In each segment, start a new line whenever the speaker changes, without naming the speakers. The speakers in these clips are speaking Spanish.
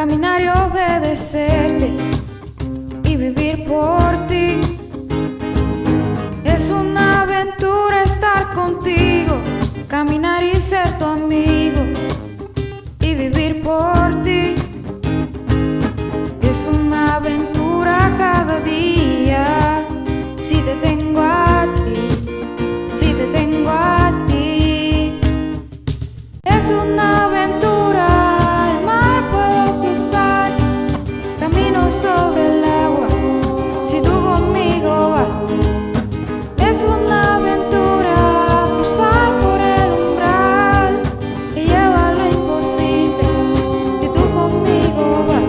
caminar y obedecerte y vivir por ti. Es una aventura estar contigo, caminar y ser tu amigo y vivir por ti. Es una aventura cada día, si te tengo a ti, si te tengo a ti. Es una aventura, el mar puedo cruzar, camino sobre el agua, si tú conmigo vas. Es una aventura, cruzar por el umbral, que lleva lo imposible, si tú conmigo vas,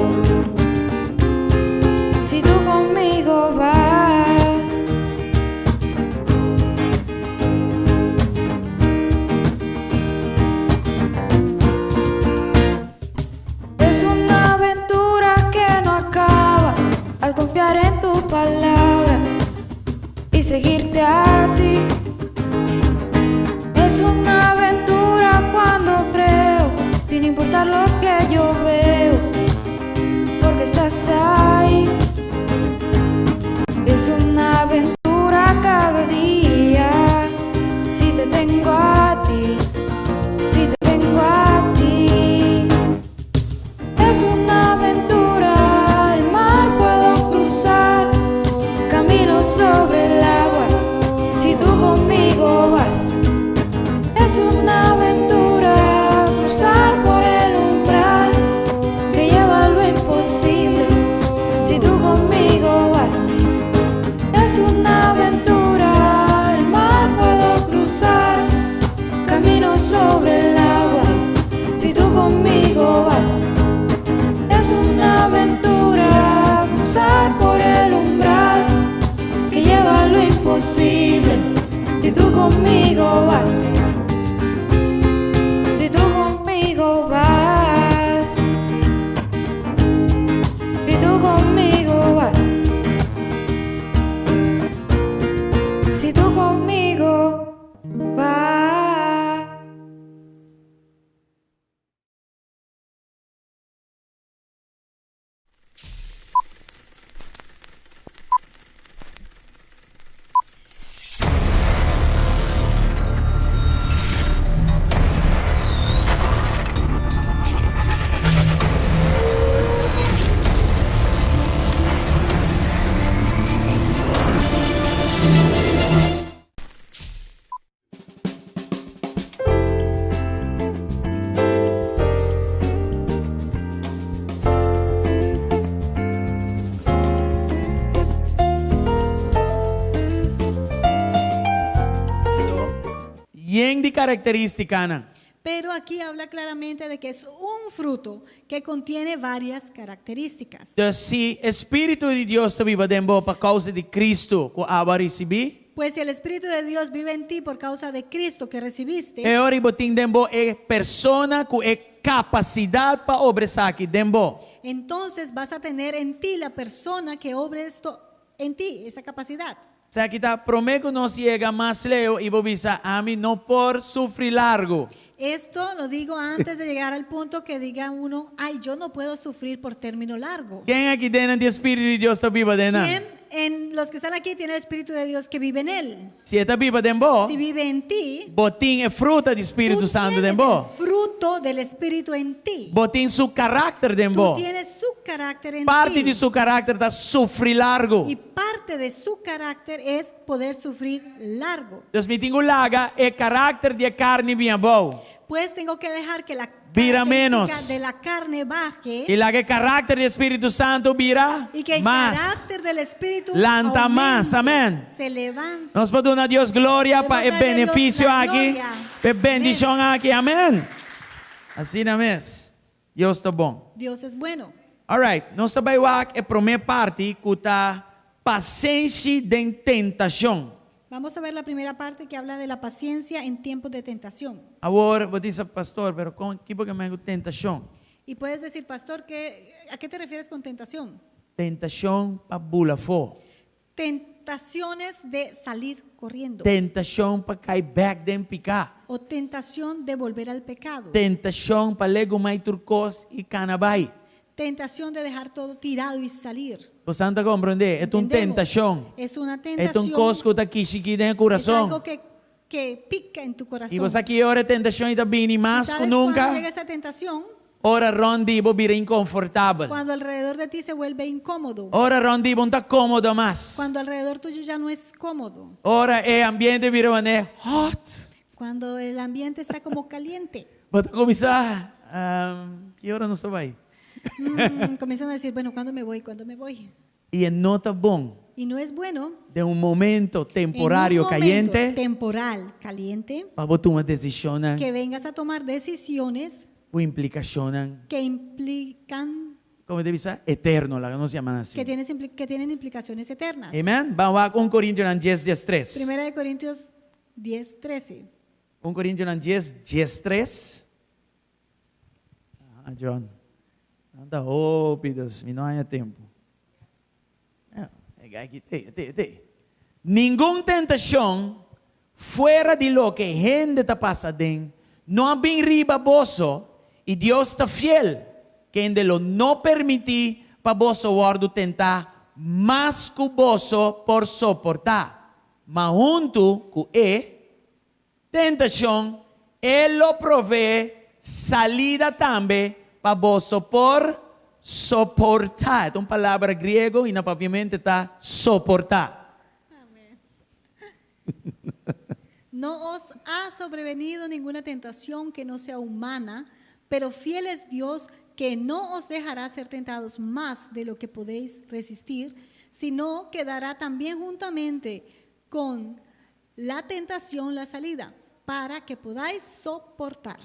si tú conmigo vas. Es una aventura que no acaba al confiar en tu palabra y seguirte a ti. Es una aventura cuando creo, sin importar lo que yo veo, porque estás ahí. Es una aventura cada día, si te tengo a ti, si te tengo a ti. Es una aventura, el mar puedo cruzar, camino sobre el agua, si tú conmigo vas. Es una aventura, cruzar por el umbral, que lleva lo imposible, si tú conmigo vas. Es una aventura, el mar puedo cruzar, camino sobre el agua, si tú conmigo vas. Es una aventura, cruzar por el umbral, que lleva lo imposible, si tú conmigo vas. Si tú conmigo vas. Si tú conmigo vas. Si tú conmigo vas.
Yang di karakteristika na.
Pero aquí habla claramente de que es un fruto que contiene varias características.
Dus si Espírito de Deus te viva dentro por causa de Cristo que aba recebi,
Pues si el Espíritu de Dios vive en ti por causa de Cristo que recibiste,
e ora botin dentro é persona que é capacidade para obrar aqui dentro.
entonces vas a tener en ti la persona que obre esto en ti, esa capacidad.
Sa kita prometo não chega mais leo e vou bisa a mim não por sofrer largo.
Esto lo digo antes de llegar al punto que diga uno, ay, yo no puedo sufrir por término largo.
Quem aqui dentro de Espírito de Deus te viva dentro?
¿Quién en los que están aquí tiene el Espíritu de Dios que vive en él?
Se está viva dentro,
Si vive en ti,
botin é fruta do Espírito
tú
Santo
tienes
dentro.
el fruto del Espíritu en ti.
Botin su caráter
Tú
dentro.
tienes su carácter en
Parte
ti.
de su caráter está sofrer largo.
Y parte de su carácter es poder sufrir largo.
Dus me tenho laga é caráter de carne bem bom.
Pues tengo que dejar que la
Vira
característica
menos.
de la carne baje
E laga caráter do Espírito Santo virá
y que el
mais.
carácter del Espíritu
Lanta
aumente,
más, amén.
se levanta.
Nós podemos dar a Deus glória
Podemos
para o
dar a Deus
benefício
a
aqui,
glória.
para a bendição aqui, amém. Assim não é? Deus está bom.
Dios es bueno.
Alright, nós também vamos a primeira parte que está paciência de tentação.
Vamos a ver la primera parte que habla de la paciencia en tiempos de tentación.
Agora, vou dizer, pastor, pero com que porque me tentação?
Y puedes decir, pastor, ¿a qué te refieres con tentación?
Tentação para bulafo.
Tentaciones de salir corriendo.
Tentação para cair back den picar.
O tentación de volver al pecado.
Tentação para lego mais turcos e canabai.
tentación de dejar todo tirado y salir.
Você está compreender? É uma
Entendemos.
tentação.
Es una
É
tentación.
coisa que está aqui chiquita no
Es
coração.
algo que pica en tu corazón.
E você aqui ora tentação e está bem
¿Y
mais que
sabes cuando llega
nunca.
esa tentación?
Ora rondibo vira inconfortável.
Cuando alrededor de ti se vuelve incómodo.
Ora rondibo não está cômodo mais.
Cuando alrededor tuyo ya no es cómodo.
Ora é ambiente vira mané hot.
Cuando el ambiente está como caliente.
Bota começar. Que hora nós vai?
Comienzan a decir, bueno, ¿cuándo me voy? ¿Cuándo me voy?
E não está bom.
Y no es bueno.
De um momento temporário
En un momento
caliente
temporal caliente,
para botar uma decisão
que vengas a tomar decisiones
ou implicação,
que implican,
como deve ser, eterno, lá não se chama assim.
que tienen implicaciones eternas.
Amém? Vamos lá com 1 Coríntios 10:3.
Primera de Corintios 10:13.
1 Coríntios 10:3. John. Anda rápidos, e não há tempo. Nenhuma tentação fora de lo que gente está passando, não há bem riba boso, e Deus está fiel, que ainda lo não permitir para boso guardo tentar mais que boso por suportar, mas junto com tentação, Ele lo provee salida também para boso por soportar. É uma palavra grego e na papiamente está soportar.
No os ha sobrevenido ninguna tentación que no sea humana, pero fiel es Dios que no os dejará ser tentados más de lo que podéis resistir, sino que dará también juntamente con la tentación la salida, para que podáis soportar.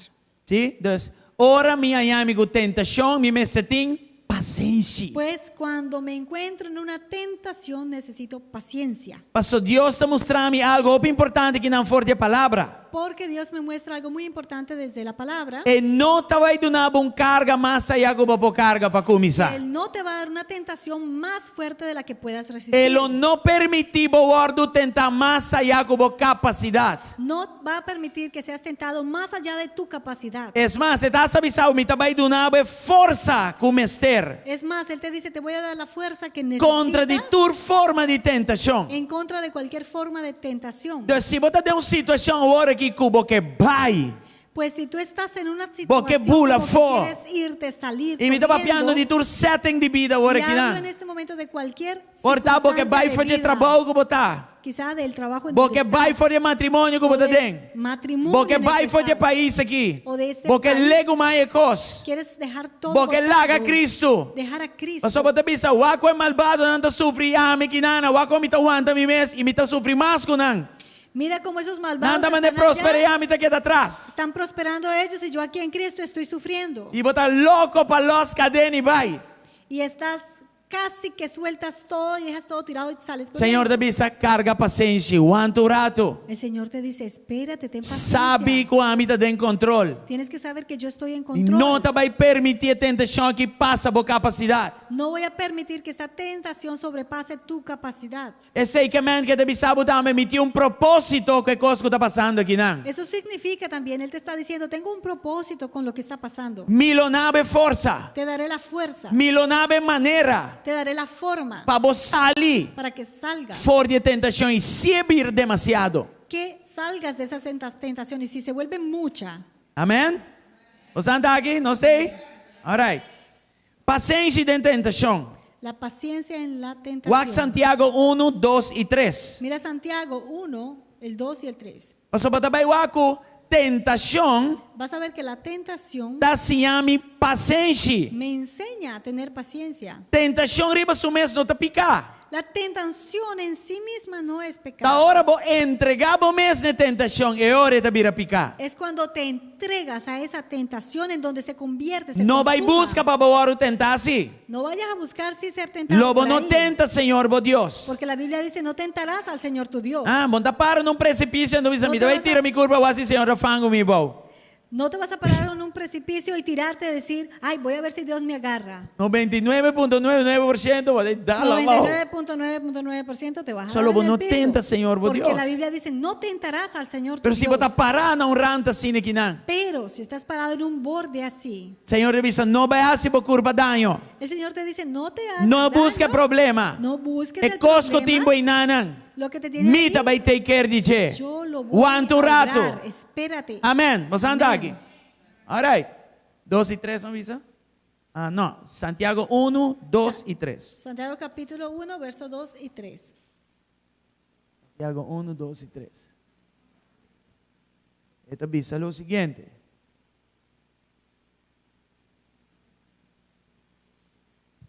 Sim? Então, ora minha amigo tentação, me setim paciência.
Pues cuando me encuentro en una tentación necesito paciencia,
Pastor, Deus está mostrando algo muito importante que não for de palavra.
porque Dios me muestra algo muy importante desde la palabra.
E não te vai dar uma carga mais allá que uma carga para começar.
Él no te va a dar una tentación más fuerte de la que puedas resistir.
Ele não permitir guardo tentar mais allá que uma capacidade.
No va a permitir que seas tentado más allá de tu capacidad.
É mais, você está avisado, me vai dar força como Esther
Es más, Él te dice, te voy a dar la fuerza que
contra de
necesitas
tua forma de tentação.
en contra de cualquier forma de tentación.
Então, se você tem uma situação agora que você vai
Pues si tú estás en una
Porque
situación
pula
como que
fo.
quieres irte, salir,
e me está
corriendo,
papiando de tua setting de vida agora
y
aqui,
hablo en
não.
este momento de cualquier
Portanto, você
circunstancia
vai
de
fazer
vida,
trabalho que você
quizá del trabajo en donde
Porque vai
estás,
fazer matrimônio que
o
você
del
tem.
matrimonio
Porque
en el
vai
que
fazer
estás.
país aqui.
O de este
Porque
país.
lego mais coisas.
Quieres dejar todo
Porque
botado,
larga Cristo.
dejar a Cristo.
Pastor, você pensa, o é malvado, não está sofrendo, me que nana, o me está aguantando me mês e me está sofrendo mais que não.
Mira cómo esos
Não
malvados
está
están,
prosperar, me está aqui atrás.
están prosperando ellos y yo aquí en Cristo estoy sufriendo.
E botar louco para los cadenas e vai.
Y estás casi que sueltas todo y dejas todo tirado y sales con
Senhor,
él.
David, carga paciência, aguanta o rato.
El Señor te dice, espérate, ten paciencia.
Sabe que a mim está em controle.
Tienes que saber que yo estoy en
E
control.
não te vai permitir a tentação que passa por capacidade.
No voy a permitir que esta tentación sobrepase tu capacidad.
Esse aí que David sabe também me tinha propósito que coisa que está passando aqui, não.
Eso significa también, Él te está diciendo, tengo un propósito con lo que está pasando.
Milonave força,
Te daré la fuerza,
milonave maneira
te daré la forma
para você sair
para que salgas.
fora de tentação e se vir demasiado.
Que salgas de esa tentación y si se vuelve mucha.
Amém? Você está aqui? Não sei? Alright. Paciência de tentação.
La paciencia en la
Walk
tentación.
Santiago 1, 2 e 3.
Mira Santiago 1, el 2 y el 3.
Pastor, batabay wako, tentação
Vas a ver que la tentación
da se chama paciência.
me enseña a tener paciencia.
Tentação riba sumes não te picar.
La tentación en sí misma no es
Da
pecado.
hora bo entregar bo mes na tentação e hora te vira picar.
Es cuando te entregas a esa tentación en donde se convierte. Se
Não vai
consuma.
buscar para bo tentar assim.
No vayas a buscar si ser tentado.
Lobo
por
não
ahí,
tenta, Senhor, bo Deus.
Porque la Biblia dice, no tentarás al Señor tu Dios.
Ah, bom, tá para num precipício, não
No
me
te
vai
vas a-
tirar minha curva, assim, Senhor, eu fango me bo.
No te vas a parar en un precipicio y tirarte y decir, ay, voy a ver si Dios me agarra.
99.99% va a dar la mão.
99.9.9% te vas a
Solo
dar
vos
en
no
el piso.
tentas, Señor, vos
Porque
Dios.
la Biblia dice, no tentarás al Señor tu
Pero si
Dios.
vos estás parado na ranta assim aqui não.
Pero si estás parado en un borde así,
Senhor revisa, não vai se por curva daño.
el Señor te dice, no te hagas
Não busca
daño,
problema.
no busques
É
el
cosco
problema.
timbo inanan.
Lo que te tiene
Mita
ahí,
vai take care de che.
yo lo voy
Quanto
a
rato.
orar. Espérate.
Amém. Vamos andar aqui.
Amén.
Alright. 2 e 3, não visa? Ah, não. Santiago 1, 2 e 3.
Santiago capítulo 1, versos 2 y 3.
Santiago 1, 2 e 3. Esta visa é o seguinte.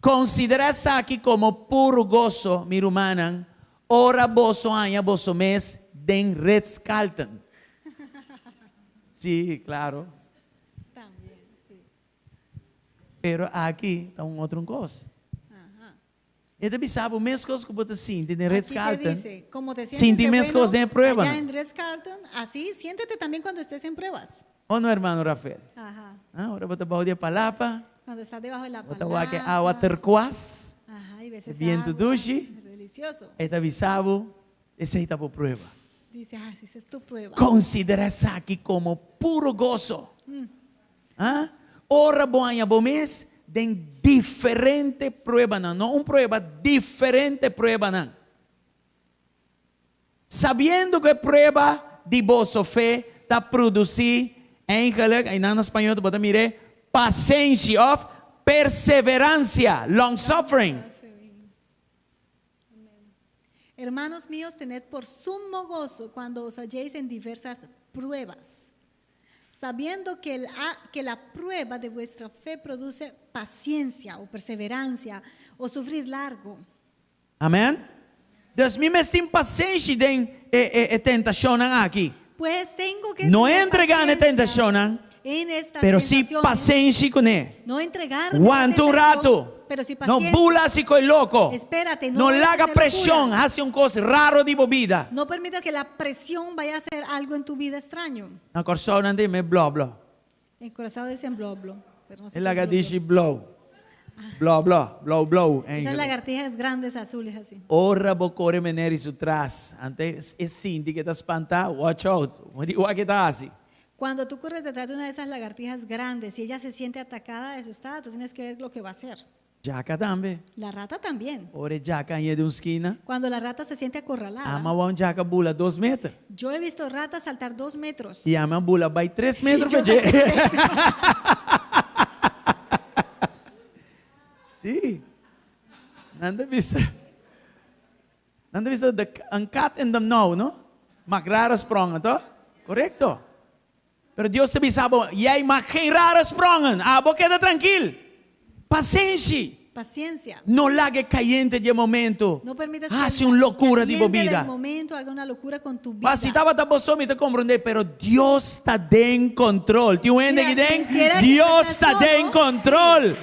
Considera aqui como puro gozo, mi rumanan, ora vosso aña vosso mes den rescaltan. Sí, claro.
También, sí.
Pero aqui está outra coisa.
Ajá.
Este bisabo, mesmo coisa que você sente, den
Aquí te
rescaltan.
dice, como te sientes
Sentí
de
mes cosas de prueba,
allá
¿no?
en Dress-Carlton, así siéntete también cuando estés en pruebas.
Ou não, hermano Rafael?
Ajá.
Ah, ora você pode ir palapa,
Cuando estás debajo de la
você vai que
palabra.
agua turquoise,
Ajá, y ves esa
viento
agua,
dulce.
es delicioso.
este bisabo, esse aí está por prova.
Dice, ah, si esa es tu prueba.
Considera isso aqui como puro gozo. Ah? Ora boanha bomes den diferente prueba não prueba, diferente prueba não. Sabendo que prueba de vossa fé está produzir eigenlijk, em espanhol, bota mire, paciência of perseverancia, long suffering.
Hermanos míos, tened por sumo gozo cuando os halléis en diversas pruebas, sabiendo que la prueba de vuestra fe produce paciencia o perseverancia o sufrir largo.
Amém? Deus me tem paciência de tentação aqui.
Pues tengo que
Não
tener
entregar na
paciencia
tentação,
en estas
pero sim
tentaciones.
paciência com ele.
No entregar
Aguanta rato.
pero sí
Não
paciencia.
bula se coi louco.
Espérate, no
Não
vayas a
larga
hacer
pressão,
locuras.
hace coisa raro de bebida.
No permitas que la presión vaya a hacer algo en tu vida extraño.
Na corção não tem me blá blá.
En Curazao dicen blo blo, pero no sé
Ele
qué es blo,
diz blow. Blá blá, blow blow.
blo. Esas lagartijas grandes azules así.
Ora bocore meneri su trás. Antes é sim que tá espantar, watch out. O que tá assim?
Cuando tú corres detrás de una de esas lagartijas grandes y ella se siente atacada, asustada, tú tienes que ver lo que va a hacer.
Jaca também.
La rata también.
Ore jaca em de uma esquina.
Cuando la rata se siente acorralada.
Ama um jaca bula 2 metros.
Yo he visto ratas saltar 2 metros.
E ama bula vai 3 metros.
Yo
Porque... Sim. Nanda bisa. Nanda bisa ang cat and the no, no? Magrara sprongen, to? Correcto. Pero Deus te bisabo, jij mag geen rare sprongen. Abo, queda tranquilo. Paciência.
Paciencia.
No lague caliente de momento.
No permitas
Hace una locura de
caliente
bebida.
del momento haga una locura con tu vida.
Mas estava tá bom, me te compreender, pero Deus está em control. Tio ende
Mira,
que den,
quisiera que
Deus
estás
está em
solo,
control.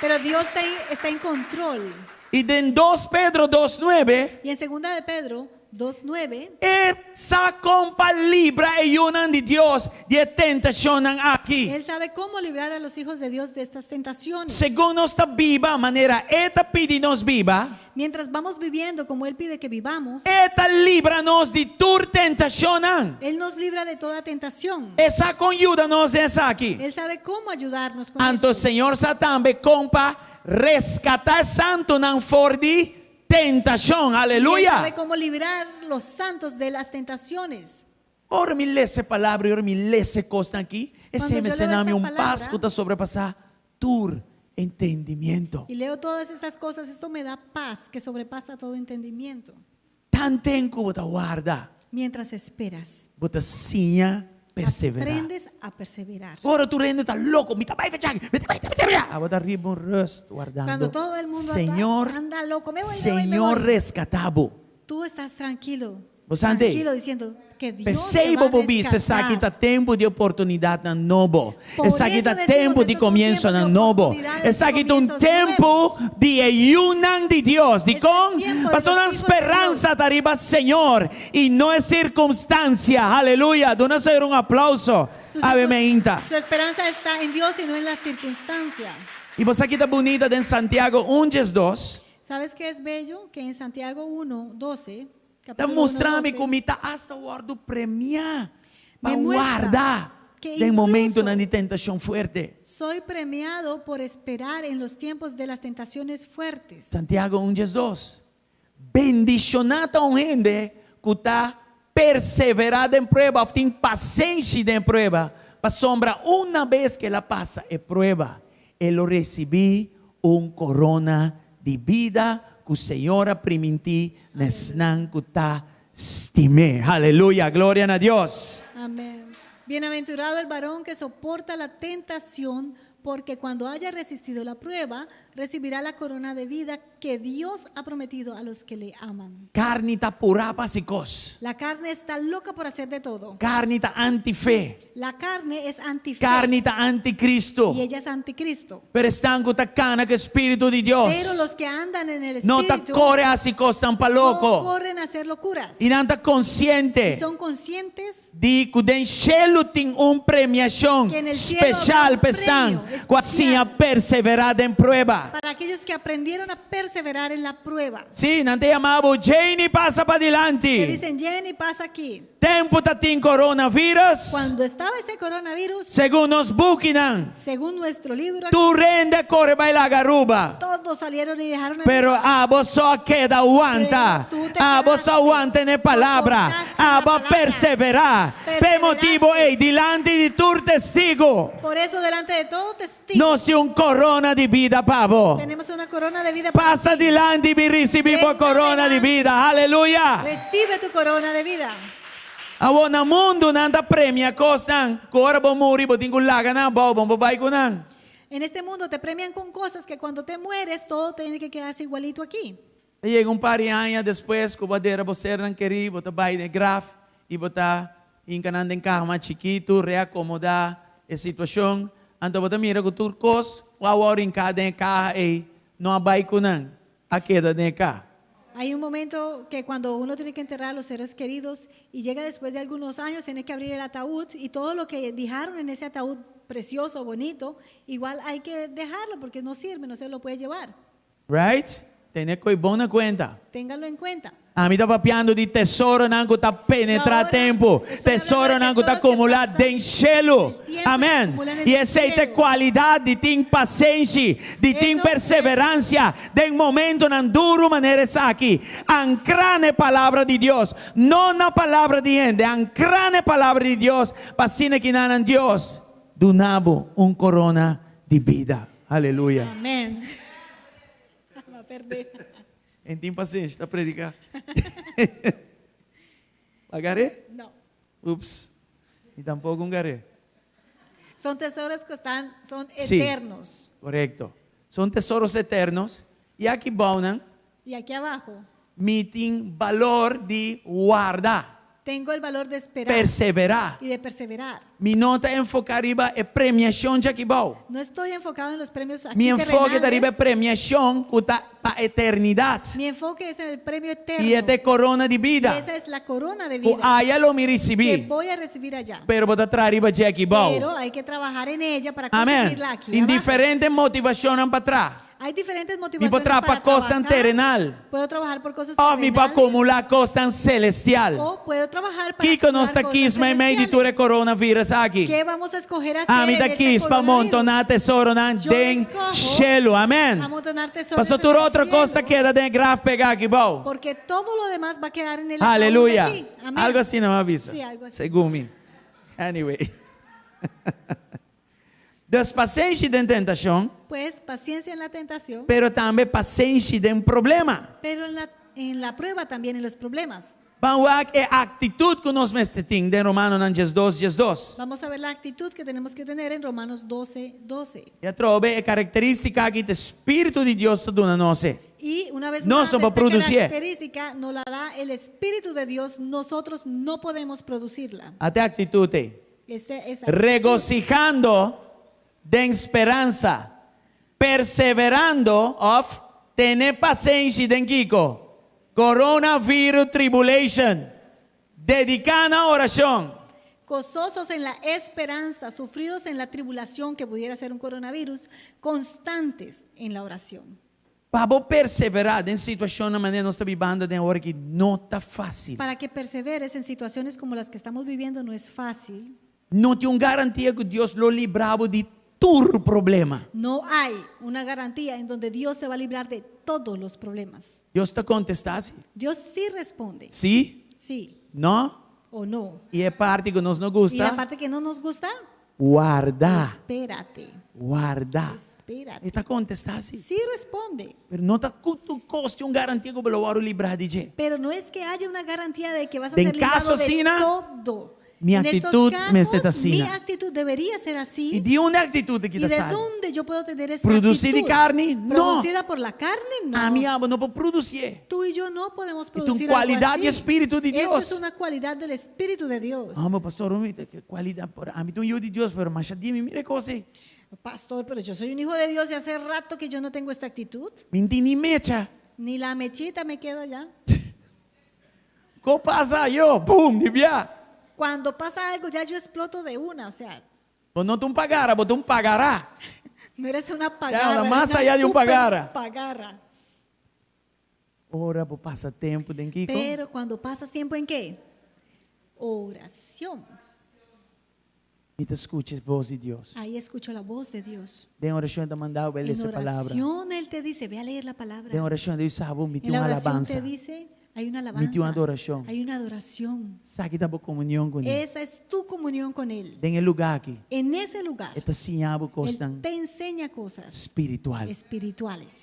Pero Dios está en control.
E em 2 Pedro 2:9,
Y en 2 de Pedro 2:9,
essa compa libra e una de Deus de tentação aqui.
Él sabe cómo librar a los hijos de Dios de estas tentaciones.
Segundo nossa viva maneira, eta pide nos viva,
Mientras vamos viviendo como Él pide que vivamos,
eta libra-nos de tur tentação.
Él nos libra de toda tentación.
Essa conjuda-nos essa aqui.
Él sabe cómo ayudarnos con
Anto
esto.
Senhor Satã compa rescatar santo não for de tentação.
Y Él
Aleluia.
sabe cómo librar los santos de las tentaciones.
Ora me lê essa palavra, ora me lê essa coisa aqui. Esse
Quando
me
eu leio
ensiname
essa
passo
palavra,
que está sobrepassar tur entendimento.
Y leo todas estas cosas, esto me da paz que sobrepasa todo entendimiento.
Tan tempo você guarda,
Mientras esperas,
você sinha perseverar.
aprendes a perseverar.
Ora tu rende tá louco, me tá vai fechar, me tá vai fechar. Agora arriba um rust guardando.
Cuando todo el mundo
Senhor,
anda loco, me voy,
Senhor
me voy.
rescatabo.
Tú estás tranquilo,
Você ande?
tranquilo diciendo que Dios te va
Perceba,
a
Bobi, esse
rescatar.
aqui está tempo de oportunidade na novo.
Por
Esse aqui
isso
está
decimos,
tempo de
estos são
começo
tempos
na
de
novo.
oportunidades,
Esse aqui
de
é um
começos
tempo de ayunan de Deus, de
Este
com,
es tiempo de
mas
los
uma
hijos de
esperança arriba, Senhor, e não é circunstância. Aleluia. Dona ser um aplauso. Ave meinta.
Su esperanza está en Dios y no en las circunstancias.
E você aqui tá bonita em Santiago 1:2.
¿Sabes qué es bello? Que en Santiago 1:12,
Tá
capítulo
mostrando
1:12,
como está hasta o hora do premiar. Para
Me muestra
guardar.
que
Tem momento
incluso
de tentação forte.
soy premiado por esperar en los tiempos de las tentaciones fuertes.
Santiago 1:2. Bendicionata a gente que está perseverada em prova, tem paciência em prova, para sombra uma vez que ela passa é prova, ele recebi corona de vida que o Senhor permitiu nesnan que está estimé. Aleluya, gloria a Dios.
Amén. Bienaventurado el varón que soporta la tentación, porque cuando haya resistido la prueba, recibirá la corona de vida que Dios ha prometido a los que le aman.
Carne está pura pasicos.
La carne está loca por hacer de todo.
Carne está anti-fe.
La carne es antife
Carne está anticristo.
y ella es anticristo.
Pero están que cana que Espíritu de Dios.
Pero los que andan en el
No te
Espíritu
corre así costan pa
no
loco.
corren a hacer locuras.
Y no está consciente
Y son conscientes
de que den cielo tem premiación
que en el cielo
especial
habrá un
pesan
premio
com assim a
especial
perseverar em prova.
para aquellos que aprendieron a perseverar en la prueba.
Sim, não te amava Jane passa para
Que
adelante.
dicen, Jenny, pasa aquí.
Tempo tá tem coronavírus.
Cuando estaba ese coronavirus,
Segundo os buquinan,
según nuestro libro,
tu rende corre vai la garuba.
todos salieron y dejaron el
Pero vos só queda aguanta.
Pero tú te
Vos
quedaste.
aguanta na palavra.
Soportaste la
Vos
palabra.
perseverar. Pe motivo ei, dilante de tu testigo.
Por eso delante de todo testigo
Não se corona de vida, pavo.
tenemos una corona de vida. para
Passa
ti.
dilante e recebi
Venga
corona de
adelante.
vida. Aleluia.
Recibe tu corona de vida.
Awon mundo nanda premia cosan. Kora bo muri bo tingul laga na bo bo bai ko nang.
En este mundo te premian con cosas que cuando te mueres todo tiene que quedarse igualito aquí.
Llega par de anos depois, que badeira você não queria, botar bai de graf e botar encanando em carro mais chiquito, reacomodar a situação. Então botar mira que turcos, o hora em cada carro e não abai com não, a queda de carro.
Hay un momento que cuando uno tiene que enterrar a los seres queridos y llega después de algunos años, tiene que abrir el ataúd y todo lo que dejaron en ese ataúd precioso, bonito, igual hay que dejarlo porque no sirve, no se lo puede llevar.
Right? Tem que bom na conta.
Ténganlo en cuenta.
A mim está papiando de tesouro não que está penetrar
Agora,
tempo.
estou
Tesouro
falando de
não que está
tesouros que
acumular
passam
dentro cielo.
el tiempo
Amém.
acumulando
E
en
essa é a
cielo.
qualidade, tem paciência, de tem
Eso
perseverança, de momento não duro maneira essa aqui. Ancrar na palavra de Deus, não na palavra de gente, ancrar na palavra de Deus, para assim que não Deus, do nabo corona de vida. Aleluia.
Amén. Va a perder.
Em tem paciência, está predicar. Pagaré?
No.
Ups. E tampouco garé.
Son tesoros que son
Sí.
eternos.
Correcto. Son tesouros eternos. E aqui bom,
Y aquí abajo
tem valor de guardar,
tengo el valor de esperar
perseverar.
y de perseverar.
Mi nota enfocar arriba é premiação de aqui bom.
No estoy enfocado en los premios aquí
Mi enfoque de arriba é
terrenales.
premiação para a eternidade.
Mi enfoque es en el premio eterno.
E é corona de
Y
vida.
esa es la corona de
O
vida
aí lo me
que
recebi.
voy a recibir allá.
Pero botar atrás arriba de aqui bom.
Pero hay que trabajar en ella para
Amém.
conseguirla aquí.
Em
abajo.
diferentes motivações para trás.
Hay diferentes
Mi
motivaciones
para
para
para costa
trabajar.
terrenal.
Puedo trabajar por cosas
Ou me para
terrenales
acumular costa celestial.
o puedo trabajar para
Que que nós
acumular
está aqui,
cosas
mas meio de
celestiales.
tudo coronavírus aqui.
¿Qué vamos a escoger hacer
A mim
en
daqui
este
para
coronavirus?
amontonar tesouro na
Yo
den
escojo
cielo, amém.
Amontonar tesoros
Passou
en
tudo
el
outra
cielo,
costa queda dentro graf pegar aqui, bom.
porque todo lo demás va a quedar en el
Aleluia.
ataúd de aquí. Amén.
Algo assim não avisa.
Sí, algo así.
Segundo mim. Anyway. Despaciência de tentação,
Pues paciencia en la tentación,
pero também paciência de problema.
pero en la prueba también en los problemas.
Vamos a ver a atitude que nós mestre de Romanos 12:2.
Vamos a ver la actitud que tenemos que tener en Romanos 12:12.
E trove a característica aqui do Espírito de Deus tudo na nós.
Y una vez
No
más,
se va a
esta
producir.
característica nos la da el Espíritu de Dios, nosotros no podemos producirla.
Até a atitude.
Esa
Regocijando de esperança, perseverando of tener paciência de Kiko. Coronavirus tribulation. Dedicando a oração.
gozosos en la esperanza, sufridos en la tribulación que pudiera ser un coronavirus, constantes en la oración.
Para perseverar em situação na maneira nós estamos vivendo de hora que não está fácil.
Para que perseveres en situaciones como las que estamos viviendo no es fácil.
Não tem uma garantia que Deus lo librava de todo problema.
No hay una garantía en donde Dios te va a librar de todos los problemas.
Deus está contestando?
Dios sí responde,
Sim?
sí
Não?
o no.
E é parte que nós não
Y la
gosta?
parte que no nos gusta,
Guardar.
espérate,
Guardar.
espérate.
Está contestando?
Sí responde,
Mas não está custo uma garantia que eu vou livrar de jeito.
pero no es que haya una garantía de que vas a
En
ser librado
caso
de
así, ¿no?
todo.
Mi
En
actitud
estos
me está
casos,
así,
mi
¿no?
actitud debería ser
E
así.
de onde a atitude que
¿Y
está
de
saindo?
dónde yo puedo tener esta
Producir de
actitud?
carne? No.
¿Producida por la carne? No.
A minha alma não pode produzir.
Tú y yo no podemos
Esto es
producir
cualidad
algo
y
así.
espíritu de
Esto
Dios.
es una cualidad del Espíritu de Dios.
Ah, mas pastor, que qualidade. A mim, eu de Deus, mas mas dime, mire coisa.
Pastor, pero yo soy un hijo de Dios y hace rato que yo no tengo esta actitud.
Me entende mecha.
Ni la mechita me queda ya.
Co passa eu, boom, de via.
Cuando pasa algo ya yo exploto de una. O sea,
Ou não tu pagará, mas tu pagará.
no eres una
Ya,
pagarra.
más
eres una
allá de un
super
pagarra.
pagarra.
Ora, por passatempo, tem que
Pero cuando pasas tiempo en qué? Oración.
E te escute a voz de Deus.
Ahí escucho la voz de Dios.
Tem oração de mandar o
En
essa palavra.
oración Él te dice, ve a leer la palabra.
Tem oração de sábado, me
En
tem
la
uma
oración
alabanza.
te dice, hay una
Me dio
alabanza.
adoración.
Hay una adoración.
Sabe da boa comunhão com Ele.
Esa es tu comunión con Él.
Tem lugar aqui.
En ese lugar,
Está sinhado
Él
costan
te enseña cosas
espiritual.
espirituales.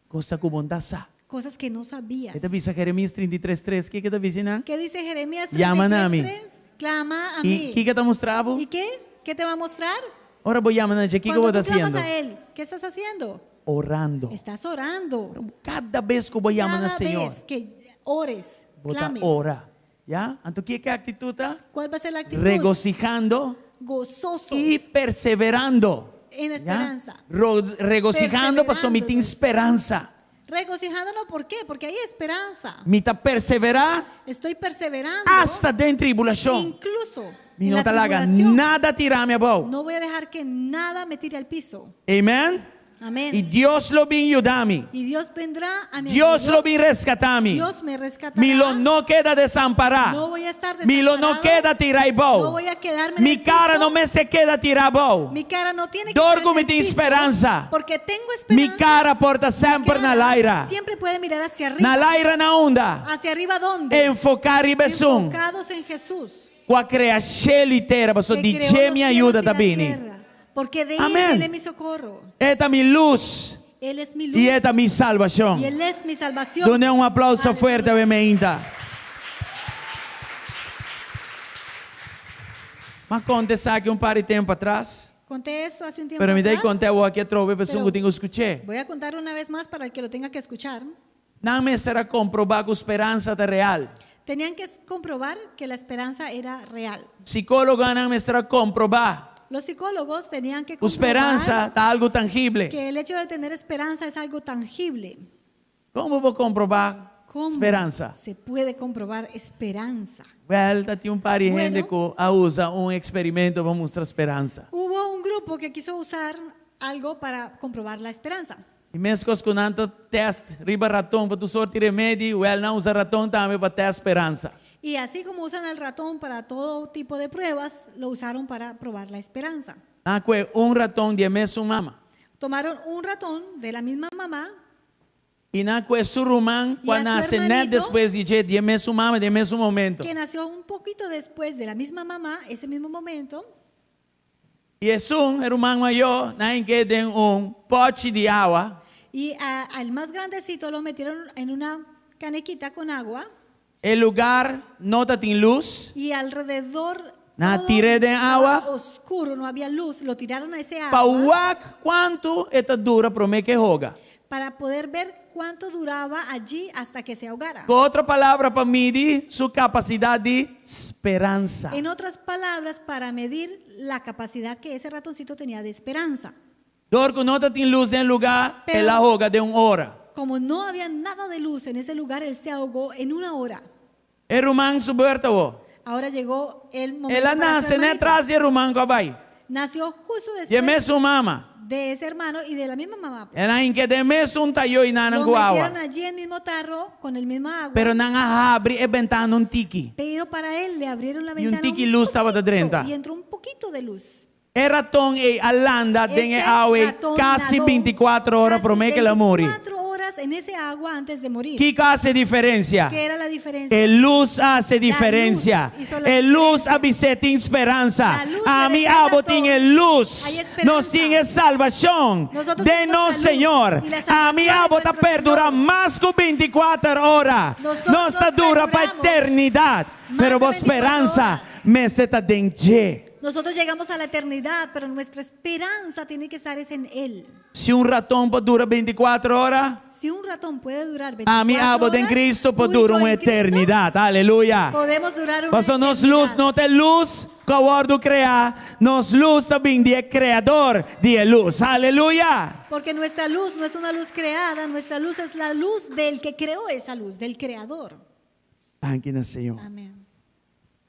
Costa com bondade.
Cosas que no sabías.
Esta visa Jeremias 33:3. Que está dizendo?
¿Qué dice Jeremías
Llama a mí.
33:3? Clama a
E
mí.
que está mostrando?
¿Y qué? ¿Qué te va a mostrar?
Ora vou chamar na que eu vou
Cuando
estar
tú clamas
fazendo?
a Él, ¿qué estás haciendo?
Orando.
Estás orando.
Cada vez que eu vou chamar no
Cada
Senhor,
vez que ores,
vou estar
clames,
ora. Já? Então que é a atitude?
¿cuál va a ser la actitud?
Regocijando
Gozosos
e perseverando.
en la
Já?
esperanza.
Regocijando para
Perseverando,
someter esperança.
Regocijándonos, ¿por qué? Porque hay esperanza.
Me está perseverar
Estoy perseverando.
hasta dentro tribulação.
Incluso
Me
en
não
la
te larga
tribulación,
nada tirar minha boca.
no voy a dejar que nada me tire al piso.
Amém?
Amén.
E Deus lo vem ajudar-me.
Y Dios vendrá a mi
Deus
ayuda.
lo vem resgatar-me.
Dios me rescatará.
Me lo não queda desamparar.
No voy a estar
Me lo
desamparado.
não queda tirar
No
boa.
voy a quedarme en
Mi
el
cara
piso.
não me se queda tirar boa.
Mi cara no tiene que
Dorgo
estar en
me
el
tem
piso,
esperança.
porque tengo
Mi
esperanza.
cara porta sempre
Cara
na laira.
siempre puede mirar hacia arriba.
Na laira na onda.
¿Hacia arriba dónde?
Enfocar e besum.
Enfocados en Jesús.
Com a criação inteira, pastor,
que
de
creó
que
los
me
cielos
ajuda
y la
também.
tierra. Porque de
Amén.
Él viene mi socorro.
Esta mi luz
Él es mi luz.
e esta mi salvação.
Y Él es mi salvación.
Done um aplauso
Aleluya.
forte a Bemeinta. Mas acontece aqui par de tempo atrás.
Conté esto hace un tiempo
Pero me dei
atrás.
conta eu aqui trove pessoa
Pero-
que tenho escutei.
Voy a contar una vez más para el que lo tenga que escuchar.
Não me será comprovar que a esperança é real.
Tenían que comprobar que la esperanza era real.
Psicólogo não me será comprovar.
Los psicólogos tenían que
A esperança está algo tangível.
que el hecho de tener esperanza es algo tangible.
Como vou comprovar
¿Cómo
esperança?
se puede comprobar esperanza?
Well, tem par de
Bueno.
gente que usa experimento para mostrar esperança.
Hubo un grupo que quiso usar algo para comprobar la esperanza.
E mesmo que os teste riba ratão para tu sortir remédio, não usa ratão também para ter esperança.
Y así como usan el ratón para todo tipo de pruebas, lo usaron para probar la esperanza.
Não é ratão de mesmo mama.
Tomaron un ratón de la misma mamá
E não é surumão
E
quando
a su
nasce net
hermanito,
depois de mesmo mama, de mesmo momento.
que nació un poquito después de la misma mamá, ese mismo momento.
E esse irmão maior, não que tem pote de água.
Y al más grandecito lo metieron en una canequita con agua
O lugar não tem luz.
y alrededor
Na
todo
tiré de
estaba
agua.
oscuro, no había luz, lo tiraron a ese
Para
agua
quanto esta dura para mim que roga.
para poder ver cuánto duraba allí hasta que se ahogara.
Com outra palavra, para medir sua capacidade de esperança.
En otras palabras, para medir la capacidad que ese ratoncito tenía de esperanza.
Dorco não tem luz no lugar,
Pero-
ela roga de hora.
Como no había nada de luz en ese lugar, él se ahogó en una hora.
É romano suberto.
Ahora llegó el momento
Ela
para su
nasce, né,
hermanito.
atrás de Román Kabay.
Nació justo
E
después
mesmo mama.
de ese hermano y de la misma mamá.
Ela inke de mesmo tayo
Lo
inanan
metieron
guawa.
allí en el mismo tarro con el mismo agua.
Pero nang ahabri e bentana un tiki.
Pero para él le abrieron la
Y un
ventana
tiki luz estaba de 30.
y entró un poquito de luz.
E raton e alanda den e
Ese
awe
ratón
casi
nadó
24 horas
casi
promete que la muri.
24 horas en ese agua antes de morir.
Que hace diferencia?
¿Qué era la diferencia?
El luz hace diferencia.
luz hizo la
El luz
diferencia.
abisete esperanza.
La luz
A
le
mi
desata
abo
todo.
tiene luz.
Hay esperanza.
Nos tiene salvación.
Nosotros
De
tenemos
no,
la luz
Señor.
y la
A
salvación
mi
de
abo está
nuestro
perdura
Señor.
más que 24 horas.
Nosotros
No está dura para
perduramos
eternidad.
más
Pero
de
vos
24
esperanza
horas.
me está denche.
Nosotros llegamos a la eternidad, pero nuestra esperanza tiene que estar es en Él.
Si un ratón puede durar 24 horas,
Si un ratón puede durar 24
a mi abo
horas,
en Cristo
tú
puede
y yo
durar una
en Cristo
eternidad. Aleluya.
podemos durar una
Paso nos
eternidad.
luz, no te luz, que aguardo crear, nos luz también de creador de luz. Aleluya.
Porque nuestra luz no es una luz creada, nuestra luz es la luz del que creó esa luz, del creador.
Anche na Señor.
Amén.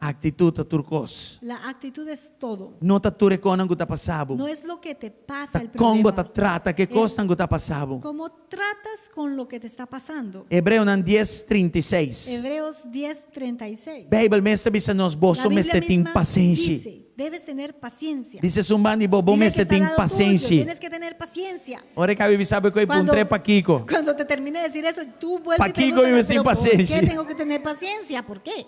Actitud a turcos.
La actitud es todo.
No ta ture con que ta pasabo.
No es lo que te pasa
Ta
el
combo
problema.
ta trata que
Es
costa que ta pasabo.
cómo tratas con lo que te está pasando.
Hebreo nan 10:36.
Hebreos 10:36.
Bible mesta bisa nos
La
boso
Biblia
mesta tin
misma
paciência.
dice, debes tener paciencia.
Dice sumbandi bobo
Dile
mesta
que está
tin
al lado tuyo,
paciência.
tienes que tener paciencia.
Ora que a sabe que
Cuando,
puntre pa Kiko.
cuando te termine de decir eso, tú vuelves
Pa
y
Kiko
pregúntale,
vive sin
"¿Pero
paciencia?"
¿Por qué tengo que tener paciencia? ¿Por qué?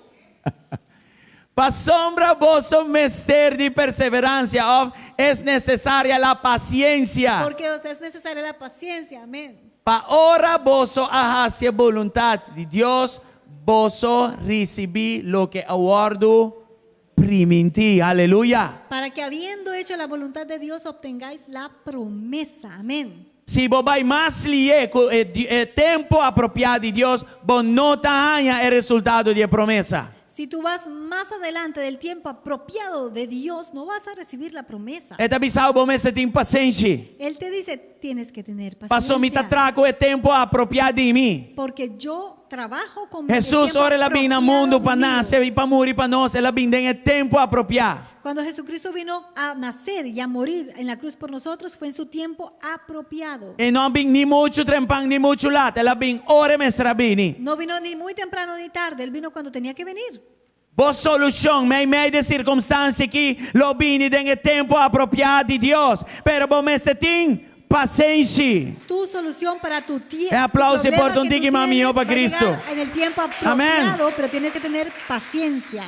Pa sombra vosso mester de perseverancia, ó, es necesaria la paciencia.
Porque o sea, es necesaria la paciencia. Amén.
Pa ora vosso hacia voluntad de Dios, vosso recibi lo que aguardo priminti. Aleluya.
Para que habiendo hecho la voluntad de Dios obtengáis la promesa. Amén.
Si vos vais más lié con el tiempo apropiado de Dios, vos no te haya el resultado de promesa.
Si tú vas más adelante del tiempo apropiado de Dios, no vas a recibir la promesa.
Esta bisao vos me sentir impaciente.
Él te dice, tienes que tener
Pasó mi
paciencia.
traco el tiempo apropiado de mí.
Porque yo trabajo con
Jesús
el tiempo
ora la bina
apropiado
mundo para
mío.
nacer y para morir para nós, ela bina en el tiempo apropiado.
Cuando Jesucristo vino a nacer y a morir en la cruz por nosotros, fue en su tiempo apropiado.
E não vem ni muito trempang ni muito lat, ela vem ora mestra bini.
No vino ni muy temprano ni tarde, Él vino cuando tenía que venir.
Vos solução, meio de circunstância que lo vini en el tiempo apropiado de Deus, pero vos mestre tem paciência.
Tu solución para tu tiempo.
Aplauso por un tiki mami, oh, pa Cristo.
En el tiempo apropiado,
Amén.
pero tienes que tener paciencia.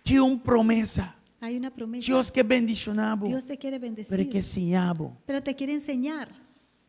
Tinha promessa.
Hay una promesa.
Deus que bendicionabo,
Dios te quiere bendecir,
pero que ensinabo.
pero te quiere enseñar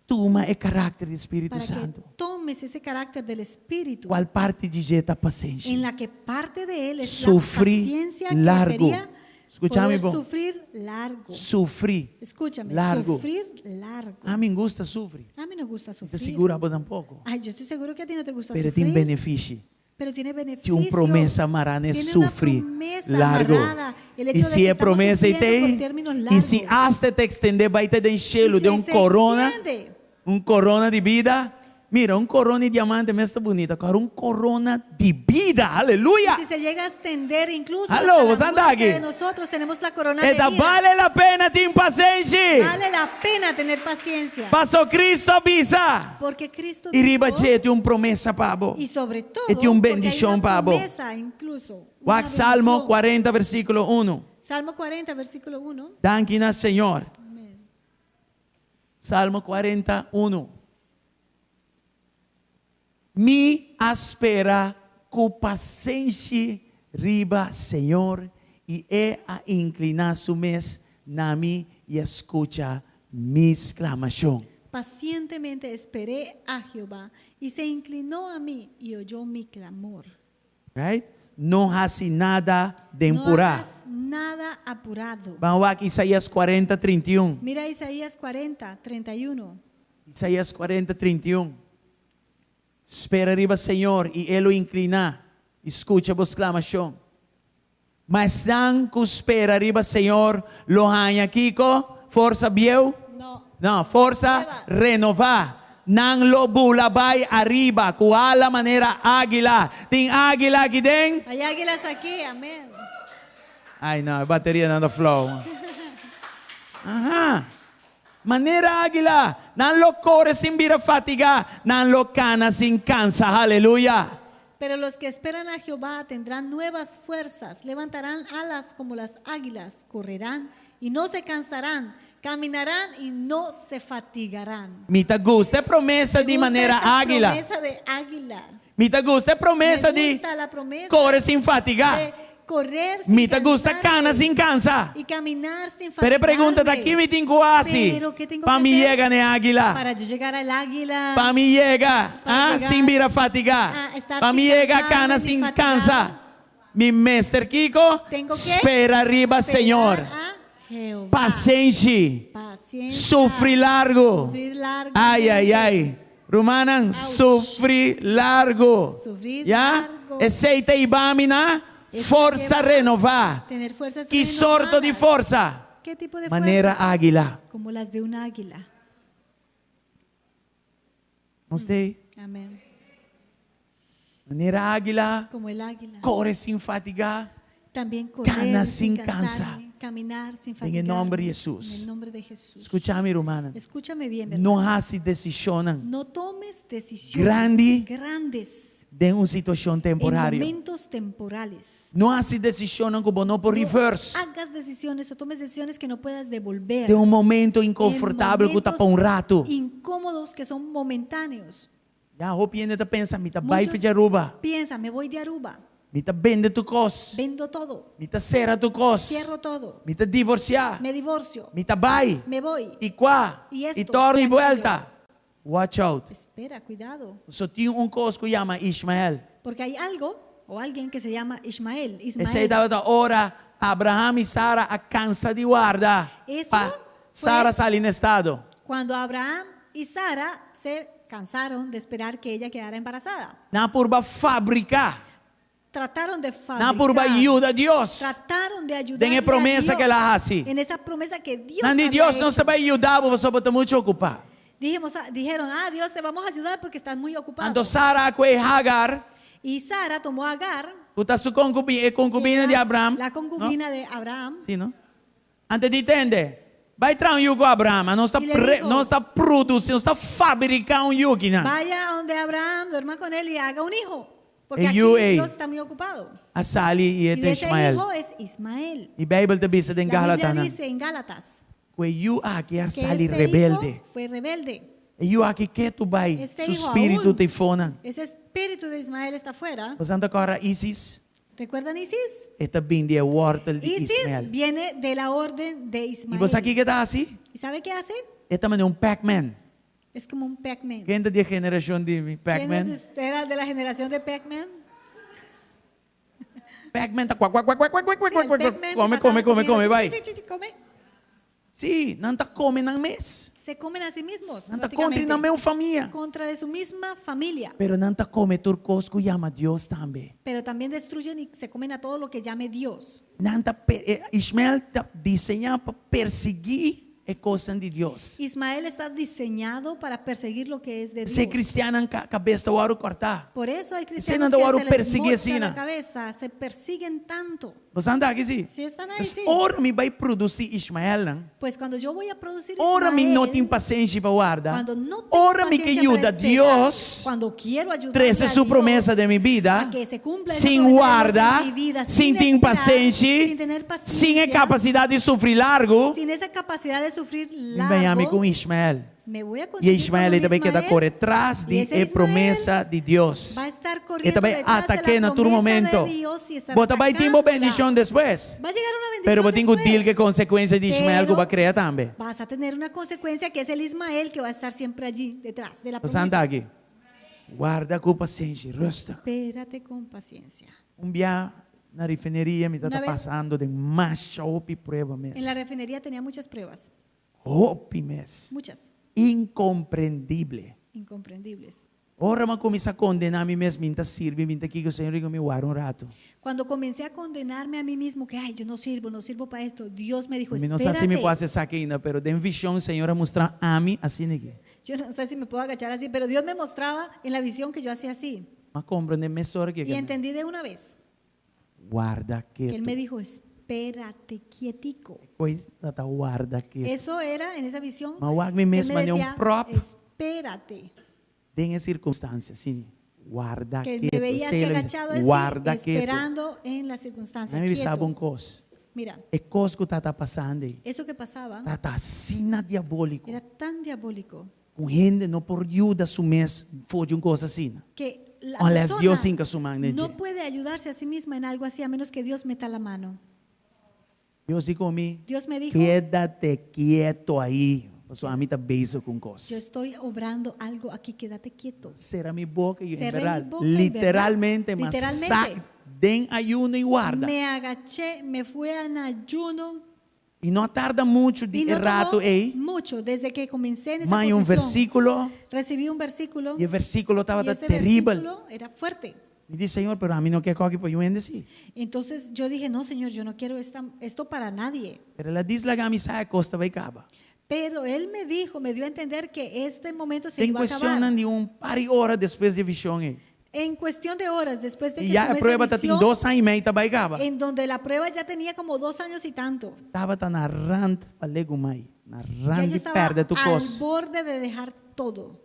Toma o caráter do Espírito
para que
Santo.
tomes ese carácter del Espíritu,
Qual parte de jeta paciência?
en la que parte de él es
Sufrir
la paciencia
largo.
que sería
Escúchame,
poder
bo.
sufrir largo.
Sufrir
Escúchame,
largo.
sufrir largo.
A mim gusta sufrir.
A mí nos gusta
Te
sufrir.
segura por tampoco.
Ay, yo estoy seguro que a ti no te gusta
Pero
sufrir.
tem benefício.
Pero tiene
Tinha
beneficio.
promessa amarrada é
Tiene una
sufrir
promesa
largo.
amarrada. El hecho
E
de
se
que
é
estamos
promessa e
sufriendo por
tem,
términos
e se
largos.
hasta te extender, vai te dar enchelo
Y
de
se
corona,
extiende.
corona de vida. Mira, corona de diamante me está bonita, agora corona de vida, aleluia.
Si se llega a extender incluso
Aló,
hasta
vos
la
anda
muerte
aquí.
de nosotros tenemos la corona de
Esta
vida.
vale la pena ter paciência.
Vale la pena tener paciencia.
Passou Cristo avisa.
Porque Cristo
E riba
dijo,
tem promessa para vos.
y sobre todo
Y tiene un
porque hay
bendición
una
para vos.
promesa incluso. una
Wax Salmo
bendición.
40, versículo 1.
Salmo 40, versículo 1.
Danke, Senhor.
Amén.
Salmo 41. Me espera com paciência riba, Senhor, e é a inclinar su mes na mim e escucha mi exclamação.
Pacientemente esperé a Jehová y se inclinó a mí y oyó mi clamor.
Right? Não hace nada de
No
empurar.
hagas nada apurado.
Vamos aqui, Isaías 40, 31.
Mira Isaías 40, 31.
Isaías 40, 31. Espera arriba, Senhor, e Ele o inclinar. Escucha a exclamação. Mas não que espera arriba, Senhor, lo hanha Kiko, força biel.
No.
Não, força renovar. nang lo bulabay arriba, kuala manera águila. Ting águila aquí den.
Hay águilas aquí, amén.
Ay no, batería dando flow. Ajá. Manera águila, nan lo corre sin vira fatiga, nan lo cana sin cansa. Aleluya.
Pero los que esperan a Jehová tendrán nuevas fuerzas, levantarán alas como las águilas, correrán y no se cansarán, caminarán y no se fatigarán.
Me gusta promesa
Me
de
gusta
manera
esta
águila.
promesa de águila.
Me gusta promesa
Me
de
gusta la promesa
corre sin fatiga.
de correr sin
Me gusta
cansarse
cana sin cansa.
y caminar sin
Pero
fatigarme.
pregunta aquí me tengo así.
Pero, ¿qué tengo
Para
que
mí
hacer?
llega ne águila.
Para yo llegar al águila.
Para mí llega
Para llegar
sin vira fatiga.
a estar
Para
sin
mí llega
cansarme
cana
ni
sin
fatigar.
cansa. Mi Mr. Kiko,
Tengo que
espera arriba,
esperar
Señor.
a Jehová.
Paciencia.
Paciencia.
Sufrir largo.
Sufrir largo.
Ay, ay, ay. Rumanan,
Ouch.
sufrir largo.
Sufrir
¿Ya?
largo.
Aceita y bamina, forza renovar.
Tener fuerzas
Que sorto de
renovadas.
forza.
¿Qué tipo de
Manera
fuerza?
águila.
Como las de un águila.
Usted,
Amén.
manera águila,
Como el águila.
corre sin fatigar.
También correr
Cana
sin
sin
cansarme, caminar sin
En
fatigar.
el nombre de Jesús.
En el nombre de Jesús.
Escúchame, hermana.
Escúchame bien, ¿verdad?
No hace decisiones
No tomes decisiones
Grande
grandes
de una situación
en
temporaria.
momentos temporales.
No hace decisiones como no por reverse.
Hagas decisiones o tomes decisiones que no puedas devolver.
De un momento inconfortable que está para un rato.
incómodos que son momentáneos.
Ya, o piensa te pensa, me está
Muchos
baife de Aruba.
Piensa, me voy de Aruba,
Me está vende tu cos.
vendo todo,
Me está cera tu cos.
cierro todo,
Me está divorciar.
me divorcio,
Me está bai.
me voy.
Y qua.
Y esto,
Y torna
y
y
aquello.
vuelta. Watch out.
Espera, cuidado,
So tiene un cos que llama Ismael.
porque hay algo o alguien que se llama Ismael.
Ese
Ismael.
estaba ahora Abraham y Sara a cansa de guarda.
Eso
Pa
fue-
Sara sale en estado.
Cuando Abraham y Sara se cansaron de esperar que ella quedara embarazada.
Na purba fabricar.
Trataron de
Na purba
fabricar.
ayuda a Dios.
Trataron de ayudar
Den promesa que ela hace.
en esa promesa que Dios
Nandi
había
Dios
hecho.
não está para ajudar, você está muito ocupado.
Dijeron, Dios, te vamos a ayudar porque estás muy ocupado.
Então Sara com Hagar,
Y Sara tomó a Agar,
puta sua concubina
que
de
era
Abraham.
la concubina de Abraham,
Sim, não? Antes de entender, vai trazer um yugo a Abraham, não está,
E ele dijo,
não está produzindo, não está fabricando um yugo, não.
vaya a donde Abraham, duerma con él y haga un hijo. Porque
E
aquí
you,
Dios está muy ocupado.
A Sali e
Y
este
de ese
Ismael.
hijo es Ismael.
E a Bíblia te diz em
La Biblia
Galatana,
dice en Gálatas
que you aqui é
que
Sali
este
rebelde.
hijo fue rebelde.
E you aqui que tu vai,
Este
seu
hijo
espírito
aún-
te fona.
Ese espíritu de Ismael está afuera.
Você anda agora Isis,
¿Recuerdan Isis?
esta bem de wortel de
Isis
Ismael.
viene de la orden de
E
Ismael.
você aqui que está assim?
¿Y sabe qué hace?
Esta é um Pac-Man.
Es como un Pac-Man.
Quem é da geração de
¿Quién
Pac-Man?
de usted era de la generación de Pac-Man?
Pac-Man está cuac, cuac, cuac, cuac, cuac, cuac,
Sí, el
cuac, cuac,
Pac-Man
come,
pasaba
come, come,
comiendo,
come, vai.
chi, chi, chi, come.
Sim, não está comendo na mês.
Se comen a sí mismos.
Não está
prácticamente.
contra na minha família.
Contra de su misma familia.
Pero não está comendo turcos que llama Deus também.
Pero también destruyen y se comen a todo lo que llame Dios.
Não está, Ismael está desenhado para perseguir a coisa de Deus.
Ismael está diseñado para perseguir lo que es de Dios.
Ser cristiano na cabeça do aro cortar.
Por eso hay
Você
cristianos
não
que
ora
se les
perseguir
mocha
assim,
la
não?
cabeza, se persiguen tanto.
Você anda aqui, sim?
Si están ahí,
Mas
sí.
ora me vai produzir Ismael, não?
Pues cuando yo voy a producir
Ora me
Ismael,
não tem paciência para guardar.
cuando no tengo
Ora me que
paciencia para
ajuda
esperar,
Deus.
cuando quiero ayudar
Trece
a
sua
Dios
promessa de minha vida,
a que se cumpla esa
sem
promesa de Dios
guarda,
en mi vida,
sem ter
esperar,
paciência,
sin tener
sem a
paciencia,
capacidade de sofrer largo,
sin esa capacidad de sufrir
venha-me
largo,
com Ismael.
me voy a
E
conseguir
Ismael
con un
também queda
Ismael,
correr atrás
y ese
de
Ismael
promessa de Deus.
va a estar
E
corriendo
também
detrás de
ataque
la
na todo
promesa
momento.
de Dios y estar
Bota vai ter uma
atacándola.
bendição depois.
Va a llegar una bendición
Pero vou ter que
después,
deal que consequência de Ismael que
Pero
vai criar também.
vas a tener una consecuencia que es el Ismael que va a estar siempre allí detrás de la
Você anda
promesa.
aqui. Guarda com paciência, rusta.
Espérate con paciencia.
Dia na refineria me está
Una vez-
passando de macha opi prueba
En la
mesmo.
refinería tenía muchas pruebas,
Opi mesmo.
muchas,
Incompreendível.
incomprendibles.
Ora, mas começa a condenar a mim mesmo, minta sirve, minta aqui que o Senhor me guarda um rato.
Cuando comencé a condenarme a mí mismo, que ay, yo no sirvo para esto, Dios me dijo,
Eu não sei se me
espérate.
pode essa aqui ainda, pero den visão, o Senhor a mostrar a mim assim aqui.
Yo no sé si me puedo agachar así, pero Dios me mostraba en la visión que yo hacía así.
Ma compreende mesora
Y entendí de una vez
guarda
que Él
quieto.
me dijo, espérate quietico.
Coisa guarda quieto.
Eso era en esa visión.
Ma wag me
Él
mesma
me
ne
decía,
un prop.
espérate.
Tem circunstância, sim. Guarda
Que
quieto.
me veía así
Sei lá,
agachado así,
guarda quieto.
esperando en las circunstancias.
Não me
quieto.
sabe um cos.
Mira,
É cos que tá passando aí.
eso que pasaba
Tá sina diabólico.
era tan diabólico
Com gente não por ajuda su mes foi um coisa assim.
que la
Unless Dios
persona
inca su mano,
no puede ayudarse a sí misma en algo así a menos que Dios meta la mano.
Deus diz comigo,
Dios me dijo,
quédate quieto aí. A sua amiga beijo com cos.
yo estoy obrando algo aquí, quédate quieto.
Será minha boca e
Cerré
verdade.
mi boca y
Literalmente,
verdad.
mas
Literalmente.
sac, den ayuno e guarda.
Me agaché, me fui en ayuno
E não tarda muito de
y no
errado
tomó
aí.
mucho desde que comencé en esa
Mas um
posición.
versículo,
Recibí un versículo
e o versículo estava
y este
terrível.
versículo era fuerte.
E disse, Senhor, pero a mim não quer coque para eu assim.
Entonces yo dije, no, Señor, yo no quiero esto para nadie.
Pero ela diz lá que a missa costa vai acabar.
Pero Él me dijo, me dio a entender que este momento se
Tem
iba a acabar.
questionando de par de horas depois de visão aí.
En cuestión de horas después de
E
que
já a
tomé
prova
esa
está em
visión,
2 anos e meio, vai acabar.
en donde la prueba ya tenía como 2 años y tanto.
Estava na rand, falei com mãe, na
Ya
rand
yo
de
estaba
perder tu
al
cos.
borde de dejar todo.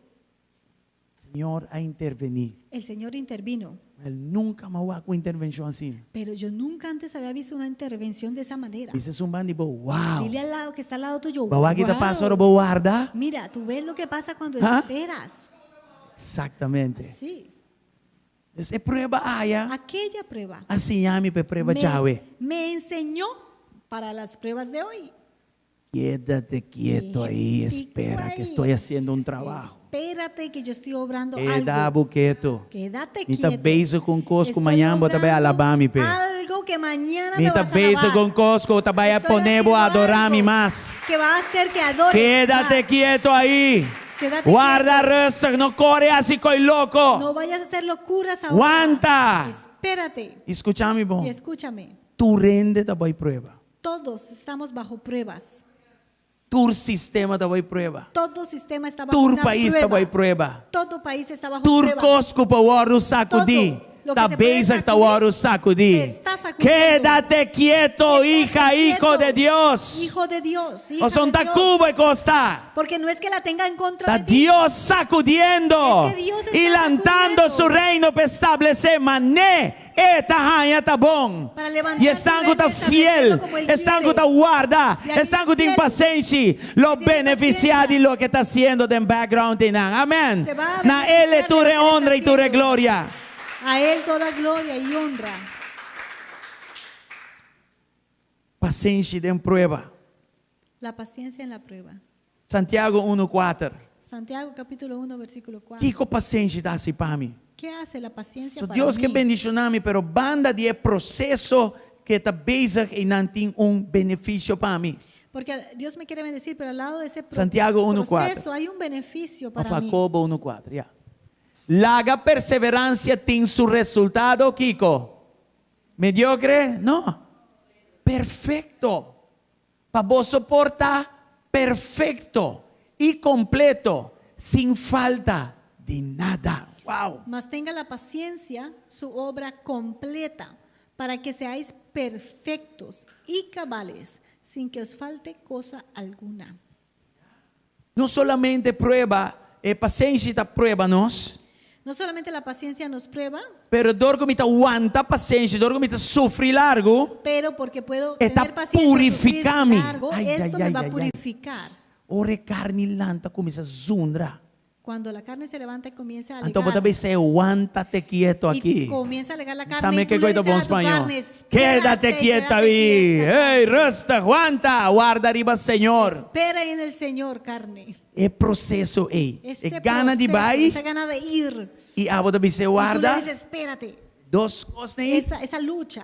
Senhor, a intervenir.
El Señor intervino.
Ele nunca me va com intervenção assim.
Pero yo nunca antes había visto una intervención de esa manera.
Dice um bando, wow.
Dile al lado que está al lado tuyo.
Bawa kita
"Wow".
passa hora boa guarda.
Mira, tú ves lo que pasa cuando
¿Ah?
esperas.
Exatamente.
Sí.
É prova aya.
Aquella prueba
Assim a me prova Yahweh.
me enseñó para las pruebas de hoy.
Quédate quieto aí,
Quietico
espera que
ahí.
estou fazendo um trabalho.
Espérate que yo estoy obrando
Queda
algo.
quieto.
Quédate
Mita
quieto.
beijo com cosco
Estoy
manhã, bota vai
obrando
alabar mi pe.
algo que mañana me
Mita
vas a
beijo
alabar,
com cosco, tá vai
Estoy
ponebo
haciendo
adorar mi
algo
mais.
que va a hacer que adores
Quédate
más.
quieto aí.
Quédate
Guarda
quieto.
resta, não corre assim coi louco.
No vayas a hacer locuras ahora.
Aguanta.
Espérate
Escucha-me bom.
y escúchame.
Tu rende tá vai prova.
Todos estamos bajo pruebas.
Tu sistema tá vai prova.
Todo sistema está bajo
Tu
una
país tá vai
prueba.
prova.
Todo país está bajo
Tu
prueba.
cosco pa ouro sacudi.
Todo lo que
Tá
se puede
beisa que tá
sacudir,
ouro sacudi.
se está sacudiendo.
Quédate quieto, hija, hijo
Quieto.
de Dios.
Hijo de Dios. Hija
O son
de
tá
Dios.
Cuba e costa.
Porque no es que la tenga en contra
Tá
de ti.
Dios sacudiendo
Es que Dios está
y levantando
sacudiendo.
su reino para establecer mané. Eta rainha tá bom.
Para levantar
E
su
estão
reino
tá
y
fiel,
establecerlo como Él
estão
quiere.
tá guarda,
Y aquí
estão tá
fiel.
impaciente. Lo
Tiene
beneficiar de
paciencia.
lo que está haciendo en background. Amén.
Se va a
Na
beneficiar
ele
de
tu
lo que
re
está
honra y tu re
haciendo.
gloria.
A Él toda gloria y honra.
Paciência em prueba.
La paciencia en la prueba.
Santiago 1:4.
Santiago capítulo 1 versículo 4.
Que paciência dá assim para mim?
¿Qué hace la paciencia
So
para
Deus que
mí?
bendicionar-me, pero banda de processo que está bezig e não tem benefício para mim.
Porque Dios me quiere bendecir, pero al lado de ese
Santiago 1:4.
proceso hay un beneficio
O
para mí.
Jacobo 1:4. Yeah. Larga perseverancia tem su resultado, Kiko. Mediocre? No. Perfecto. Para vos soportar, perfecto y completo, sin falta de nada. Wow.
Mas tenga la paciencia, su obra completa, para que seáis perfectos y cabales, sin que os falte cosa alguna.
No solamente prueba, paciência prueba-nos,
No solamente la paciencia nos prueba,
pero dorgo me aguanta paciência, dorgo me sufrir largo,
pero porque puedo
Está
tener paciencia,
purificame.
sufrir largo,
Ay,
esto
ay,
me va
ay,
a
ay,
purificar.
ore carne lanta começa a zundra.
Cuando la carne se levanta y comienza a
Então,
alegar,
também você aguanta-te quieto
y
aqui.
comienza a alegar la carne,
Sabe
y
que
tú le
coisa
dices
bom
a tu
espanhol?
carne,
Quédate quieto aí.
quieta.
Ei, resta, aguanta, aguarda arriba, Senhor.
Espera en el Señor, carne.
É processo, ei.
Ese
É gana de
proceso,
vai
esa gana de ir.
e a outra você
Y tú le
guarda.
dices, espérate.
Dos cosas aí.
Esa lucha.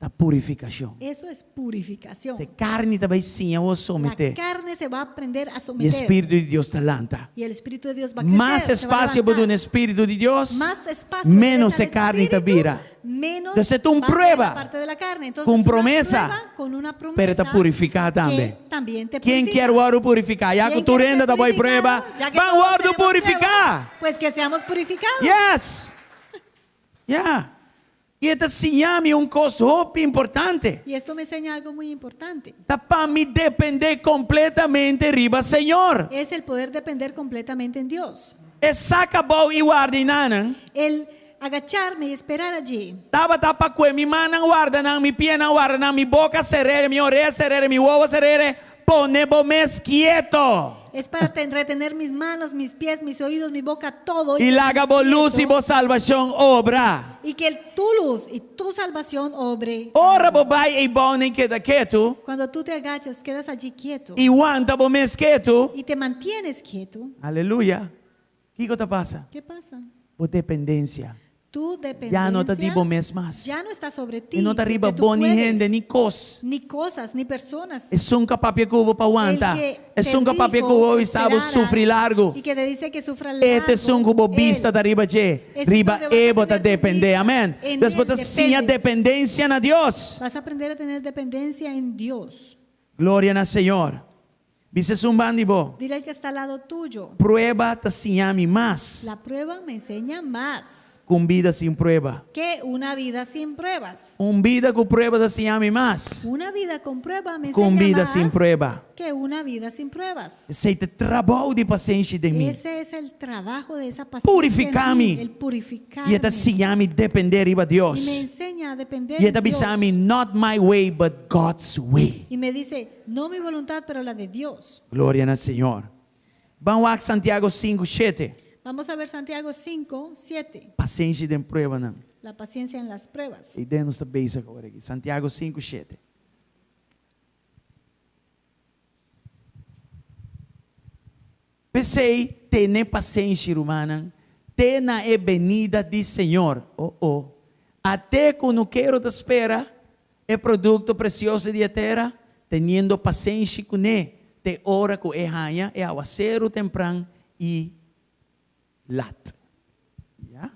a purificação.
Eso es purificación.
Se carne também sim, eu vou
La
someter.
carne se va a aprender a
E o
someter.
Espírito de Deus talanta.
Y el Espíritu de Dios va a crecer.
Mais
se va a
espaço
levantar.
para o Espírito de Deus,
Más espacio
menos
le
se
des al
carne te
Espíritu,
vira.
menos
Entonces tú
va a ser
prueba
la parte de la carne. Entonces,
con
una
promesa,
prueba con una promesa
pero te purifica también.
que también te
Quem
purifica.
quer o ouro purificar? Já que
¿Quién
tu
quiere
renda
ser
da boa
purificado?
prueba,
Ya que
vão o
todos
ouro
tenemos
purificar.
pruebas, pues que seamos purificados.
Yes. Yeah. E esta ensina-me coisa importante.
Y esto me enseña algo muy importante.
Tá para me depender completamente riba, Senhor.
Es el poder depender completamente en Dios.
É saca bom e guarda nanan.
El agacharme y esperar allí.
Tava tapa com mi mano guarda nan, mi pie não guarda nan, mi boca serere, mi orelha serere, mi ovo serere. Pone mes quieto.
Es para retener mis manos, mis pies, mis oídos, mi boca, todo.
E laga bo luz e bo salvação obra.
Y que tu luz y tu salvación obre.
Ora bo bai e bom nem queda quieto.
Cuando tú te agachas, quedas allí quieto.
E aguanta bo mes quieto.
Y te mantienes quieto.
Aleluia. Que coisa passa?
¿Qué pasa?
Por dependência.
Tu dependencia
Já não está tipo mes mais.
ya no está sobre ti.
E não está arriba
porque tú
bom ni
puedes,
gente ni cos.
ni cosas, ni personas.
É um capapia cubo para aguantar.
El que
É
te
um capapia
dijo
cubo
que
e sabe
esperaras
sofrer largo.
Y que te dice que sufra largo.
Este é um cubo vista da riba de.
Este
Riba
donde vas a
e bota
tener tu
depender.
vista.
Amém.
En
Deus
él
bota sim a
dependes.
dependência na Deus.
Vas a aprender a tener dependencia en Dios.
Glória na Senhor. Viste um bandibo.
Dile al que está al lado tuyo.
Prueba te ensiname mais.
La prueba me enseña más
Com vida sem prueba.
que una vida sin pruebas.
Vida com prueba te ensiname mais.
Una vida con prueba me
Com
enseña
vida
más
sem prueba.
que una vida sin pruebas.
Esse é trabalho de paciência de mim.
Ese es el trabajo de esa paciencia
Purificar-me.
en mí, el purificarme.
E esta ensiname depender riba de
Y
Deus.
me enseña a depender
E
de
esta
Dios.
bisame not my way but God's way.
Y me dice, no mi voluntad, pero la de Dios.
Glória no Senhor. Vamos a Santiago 5:7.
Vamos a ver Santiago 5, 7.
Paciência de prueba não.
La paciencia en las pruebas.
E dentro da base agora aqui. Santiago 5:7. Pensei, ter paciência humana, ter na venida do Senhor. Até quando quero te espera, é produto precioso de terra, tendo paciência com ele, te ora com e rainha, é aguacero temprano e lat. Yeah.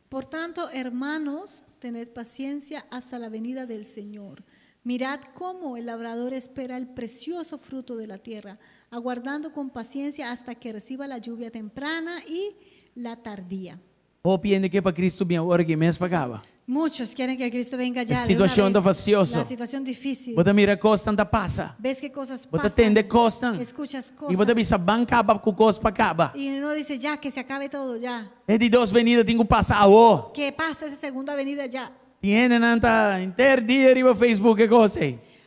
Por tanto, hermanos, tened paciencia hasta la venida del Señor. Mirad cómo el labrador espera el precioso fruto de la tierra, aguardando con paciencia hasta que reciba la lluvia temprana y la tardía.
Ou piende que para Cristo bem agora que mês pagava.
Muchos quieren que Cristo venga ya.
La
de una
situación
vez.
está facioso.
La situación difícil.
Você mira costa anda passa.
Ves qué cosas
Você
pasan.
tende costa.
Escuchas
E você
cosas.
bisa banca acaba com costa para acaba.
Y no dice ya que se acabe todo ya.
É de duas venidas tenho que passar. Oh.
Que pase esa segunda venida ya.
Tiene nanta inter dia arriba Facebook que coisa.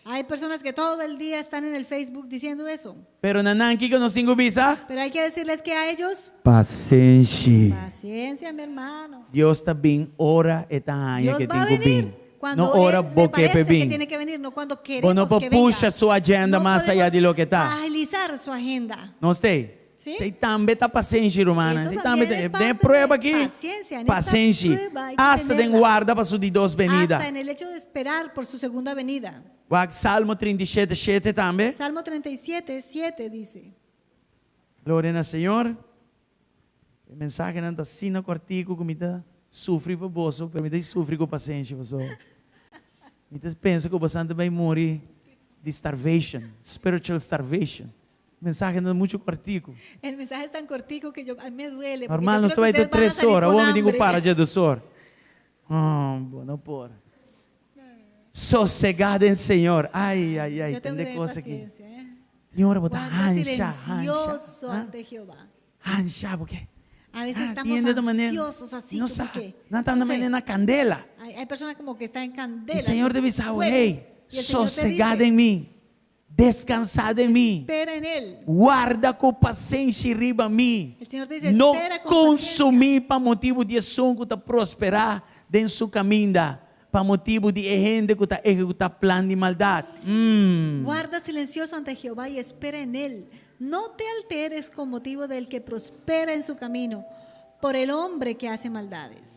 Hay personas que todo el día están en el Facebook diciendo eso.
Pero nananki que nós tenho visa.
Pero hay que decirles que a ellos,
Paciência.
paciencia, mi hermano.
Deus está bem, ora e tahanha
Dios
que
va a
tenho
venir
bem.
cuando
Não ora
Él le
boque
parece
pe
que
bem.
tiene que venir, no cuando
Vos
queremos
não
que
puxa
venga.
sua agenda
No
mais allá de lo que está.
agilizar su agenda.
Não sei.
Sí.
Sei também está paciência, irmã.
Eso
Sei
también
também
es
tem
parte
prova
de
aqui.
paciencia. En esta
Paciência.
prueba hay que
Hasta tem
tenerla.
guarda para sua de duas venidas.
Hasta en el hecho de esperar por su segunda venida.
Salmo 37:7 também.
Salmo 37, 7 dice.
Glória ao Senhor. A mensagem não está assim no quartico, que me dá sofre para você, mas me dá sofre com paciência, você. Me dá pensa que você vai morrer de starvation, spiritual starvation. A mensagem não é muito quartico.
El mensaje es tan cortico que a mí me duele. porque
Normal,
yo
nós
creo que
vai ter
ustedes van a
3
salir
horas, o
con
homem digo
hambre.
para de adoçor. Não por. Sossegado em Senhor. Ai, ai, ai,
Yo tengo
tem
que tener
coisa aqui.
paciencia, ¿eh?
Senhora, botar
Guarda
hancha,
silencioso
hancha.
ante Jehová.
Hancha, porque
A veces estamos
atiende de maneira.
ansiosos así,
Não
como
sabe,
que,
não está
no
na
sé,
maneira na candela.
hay personas como que están en candela.
O Senhor deve dizer,
fuego,
ei,
y el Señor te
sossegado
dice,
em mim, descansado em mim,
espera en Él.
guarda com paciência riba a mim,
El Señor te dice,
não
espera con
consumir para motivo de sonho que prosperar dentro do seu caminho, para motivo de gente que está executar plano de maldade.
Guarda silencioso ante Jehová y espera en Él. No te alteres con motivo del que prospera en su camino, por el hombre que hace maldades.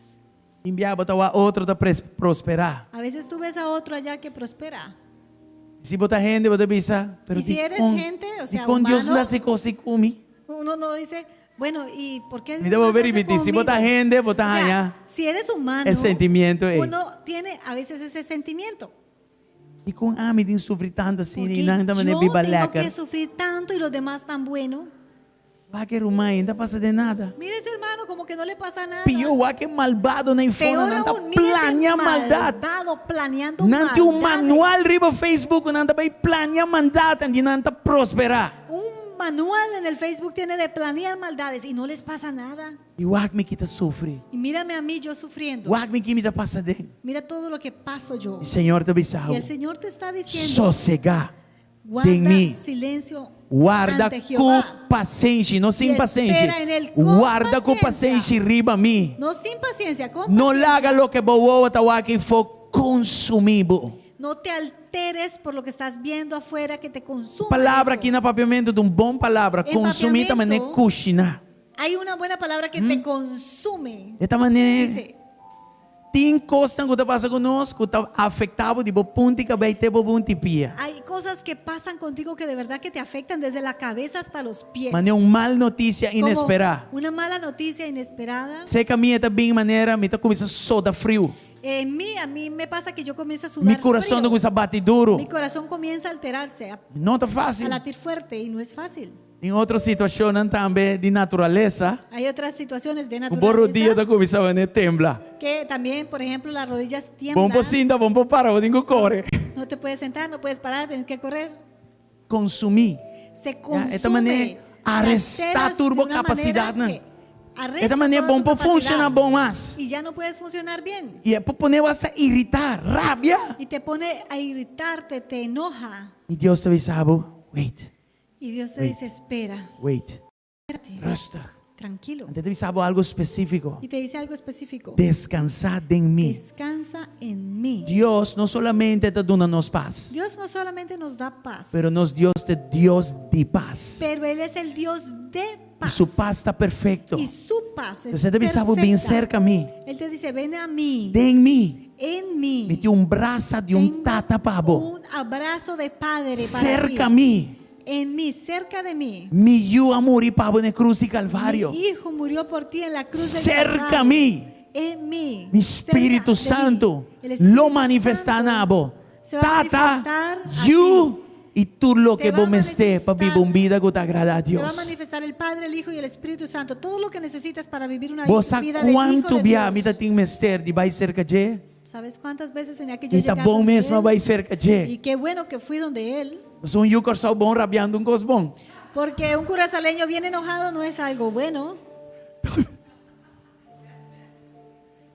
Enviar botar outro para prosperar.
A veces tú ves a otro allá que prospera.
Se botar gente, botar bisa, pero
Y si eres gente, o sea,
con Deus
humano,
lá se cosi comi.
Uno no dice, bueno, ¿y por qué?
Me
Dios
debo
no
ver
se
y
hace
meter. Si
conmigo?
botar gente, botar
O sea,
allá.
si eres humano,
El sentimiento es.
uno tiene a veces ese sentimiento.
E com me tem sofrer tanto assim,
Porque
e não também
yo
biba
tengo
lekker.
que sufrir tanto y los demás tan bueno.
Vai que rumai, não passa de nada.
Mire ese hermano como que no le pasa nada.
Pior, vai que malvado na
Peor
infona, não tá
aún, mire ese
planea maldade.
malvado planeando
Não tem um
maldades.
manual riba Facebook, não tá bem planea maldade, e não tá prosperar.
Un manual en el Facebook tiene de planear maldades y no les pasa nada.
E o me que tá sofre.
Y mírame a mí yo sufriendo.
O me que me tá passa de.
Mira todo lo que paso yo.
E Senhor te
Y
avisou.
el Señor te está diciendo,
Sossegar.
guarda
en mí.
silencio
Guarda
ante
com
Jehová.
paciência, não sem
E
paciência.
espera en él con
Guarda com
paciencia.
paciência riba a mim.
No sin paciencia, con
Não
paciencia.
laga lo que boa tá que for consumido.
No te alteres por lo que estás viendo afuera que te consume.
Palavra
eso.
aqui na papiamento de bom palavra, consumir
Empapiamento.
também é cuxinar.
Hay una buena palabra que te consume.
De esta maneira,
Dice,
tem coisas que tá passa conosco, tá afetado de ponte que vai ter bom tipia.
hay cosas que pasan contigo que de verdad que te afectan desde la cabeza hasta los pies.
Mas é uma mal notícia
Como
inesperada.
una mala noticia inesperada.
Sei que a minha tá bem maneira, me tá começando a soda frio.
A mí me pasa que yo comienzo a sudar
Meu coração
frío.
tá começando a bater duro.
Mi corazón comienza a alterarse,
Não tá
a
fácil.
latir fuerte y no es fácil.
Em outra situação também de natureza,
Hay otras situaciones de
o borro dia
naturaleza
tá começando a temblar.
que también, por ejemplo, las rodillas
Bom
tiemblan.
por cinta, bom por para, eu tenho que correr.
No te puedes sentar, no puedes parar, tienes que correr.
Consumir.
Se consume.
esta maneira
Te
arrestar
alteras
turbo
de una
capacidade,
manera
né?
que arresta
Esta maneira é
toda
bom
tu
para
capacidad.
funcionar bom mais.
Y ya no puedes funcionar bien.
E é para poder hasta irritar, rabia.
Y te pone a irritarte, te enoja.
E Deus te sabe, wait,
Y Dios te
Wait.
dice, espera,
wait,
espérate,
rustig.
tranquilo.
Antes te sabe algo específico.
Y te dice algo específico.
Descansar en mí.
Descansa en mí.
Deus não solamente te dá-nos paz,
Dios no solamente nos da paz,
pero nos Deus de paz.
pero Él es el Dios de
E
paz.
sua paz está perfeito.
Y su paz es
Você deve saber bem
perfecta.
cerca a mim.
Él te dice, ven a mí,
De em mim.
en mí.
Me tem braço de
Tengo
tata pabo.
un abrazo de padre para
Cerca a
ti.
mim.
En mí, cerca de mí.
Me viu a morir pabo na cruz de Calvário.
Mi hijo murió por ti en la cruz del
Cerca a
Calvario.
mim.
En mí.
Mi Espírito
cerca de
Santo
mí. El Espíritu
lo manifesta
Santo
nabo.
se va a
Tata,
manifestar a
you e tudo lo
Te
que
va a
vos esté para vivir uma vida que te agrada a
Te va a
Deus.
manifestar el Padre, el Hijo y el Espíritu Santo. Todo lo que necesitas para vivir una
Vos sabe
vida de hijo
quanto
de
via a
Dios.
vida tem mister de vai cerca de?
¿Sabes cuántas veces tenía que yo
E tá
llegar
bom
donde
mesmo
Él?
vai cerca de.
Y qué bueno que fui donde Él.
Sou yucor sal bom rabiando cos bom.
Porque un curazaleño bien enojado no es algo bueno.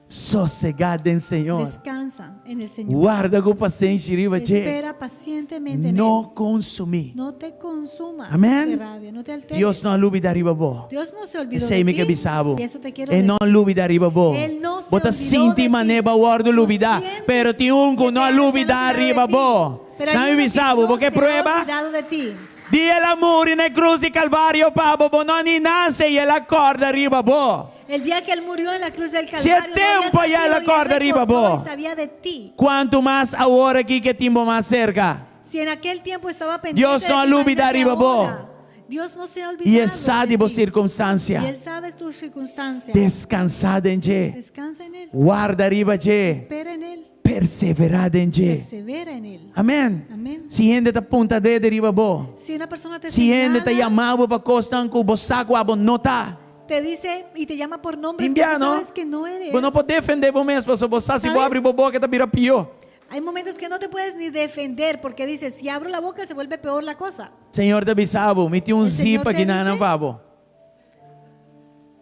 Sossegado em Senhor.
Descansa en el Señor.
Guarda com paciência riba de.
Espera pacientemente en Él.
Não consumir.
No te consumas
Amén.
de rabia, no te alteres.
Deus não olvida riba bo.
Dios no se olvidó
Sei
de
me
ti.
que bisabo.
Y eso te quiero
E
decir.
não olvida riba bo.
Él no se
Bota
olvidó
sinti
de ti.
maneba guardo
Tú
olvidar.
sientes
Pero ti un
que
não
te
olvida
se han olvidado
riba
de ti.
bo.
Pero hay
Não
uno que
bisabo,
no
porque
se ha
prueba.
olvidado de ti.
Dia el amor na cruz de Calvário, pabo, bo não ni nasce e ela acorda riba bo.
El día que él murió en la cruz del
Si
Calvario,
es tiempo,
no habías
ya la
nacido y él
corda arriba,
recordó
bo.
y sabía de ti.
Quanto mais agora aqui que timbo mais cerca.
Si en aquel tiempo estaba pendiente
Dios
de
no
ti,
olvida
imagínate
arriba, bo.
ahora. Dios no se ha olvidado
E ele sabe
de
a
ti.
circunstância.
Y él sabe tus circunstancias.
Descansada em Je.
Descansa en él.
Guarda riba Je.
Espera en él.
Perseverada em Je.
Persevera en él.
Amém.
Amén.
Se gente tá ponta de riba bo.
Si una persona te
Se gente tá
señala,
chamando para costar com o saco abo não tá.
te dice y te llama por nombres que tú
Enviar, não?
sabes que no eres.
Você não pode defender você mesmo, se você se
¿Sabes?
abre a boca tá vira pior.
Hay momentos que no te puedes ni defender porque dices, si abro la boca se vuelve peor la cosa.
Senhor te bisabo, me tem
El
zip
Señor
aqui
te
na
dice,
babo.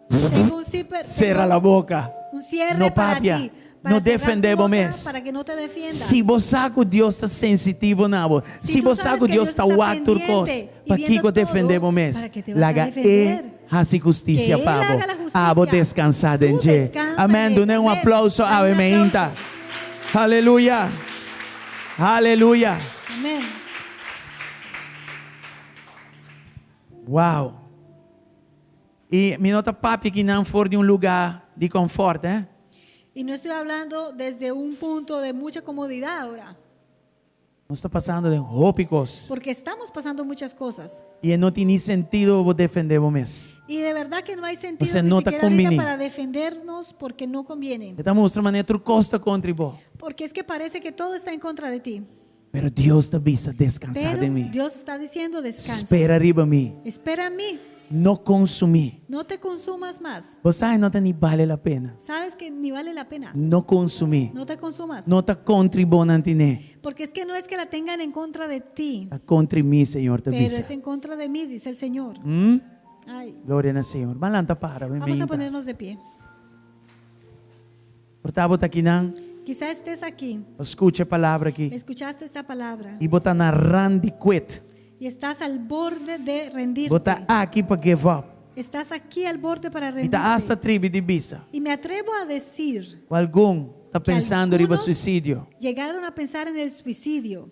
Tengo un zipper,
Cerra
tengo
a boca.
un cierre
No
para
papia.
ti, para
No
cerrar tu
defendemos
boca,
mes.
para que no te defiendas.
Se você que Deus está sensitivo na boa,
Si
se
tú
você
sabes
que
que
Deus
Dios
está
está
ator cos,
pendiente y
para que
viendo
eu defendemos
todo,
mes,
para que te vas a
laga
defender.
a justiça
Que Él
pabo,
haga la justicia.
abo descansada em
Tú
Je.
descansa
Amém.
en Él.
Dê um
Amén.
aplauso
Dale
a
un
Meinta.
aplauso.
Aleluia. Aleluia.
Amén.
Uau. E me nota papi que não for de um lugar de conforto, né?
Y no estoy hablando desde un punto de mucha comodidad ahora,
Nós está passando de rópicos.
porque estamos pasando muchas cosas.
E não tem nem sentido vou defender vos mesmo.
Y de verdad que no hay sentido
Você
ni
não tá
siquiera ahorita
combinando.
para defendernos porque no conviene.
Está mostrando maneira tu costa contra vos.
Porque es que parece que todo está en contra de ti.
Pero Deus te avisa descansar
Pero
de mim.
Dios está diciendo descansa.
Espera arriba mim.
Espera en mí.
Não consumir.
No te consumas más.
Você não tá nem vale a pena.
Sabes que ni vale la pena.
Não consumir.
No te consumas.
Não tá contribuindo ante mim.
Porque es que no es que la tengan en contra de ti,
Está contra mim, Senhor, te
pero
avisa.
es en contra de mí, dice el Señor. Ay,
Glória ao Senhor. Balanta para,
vamos a
bem-vinda.
ponernos de pie.
Portava tá aqui não.
Quizá estés aquí,
Escute a palavra aqui.
escuchaste esta palabra
E botar na rande quit.
y estás al borde de rendirte.
Botar aqui para give up.
Estás aquí al borde para
E tá esta
rendirte.
tribo de bisa.
Y me atrevo a decir,
O algum está pensando em
algunos
suicídio.
llegaron a pensar en el suicidio.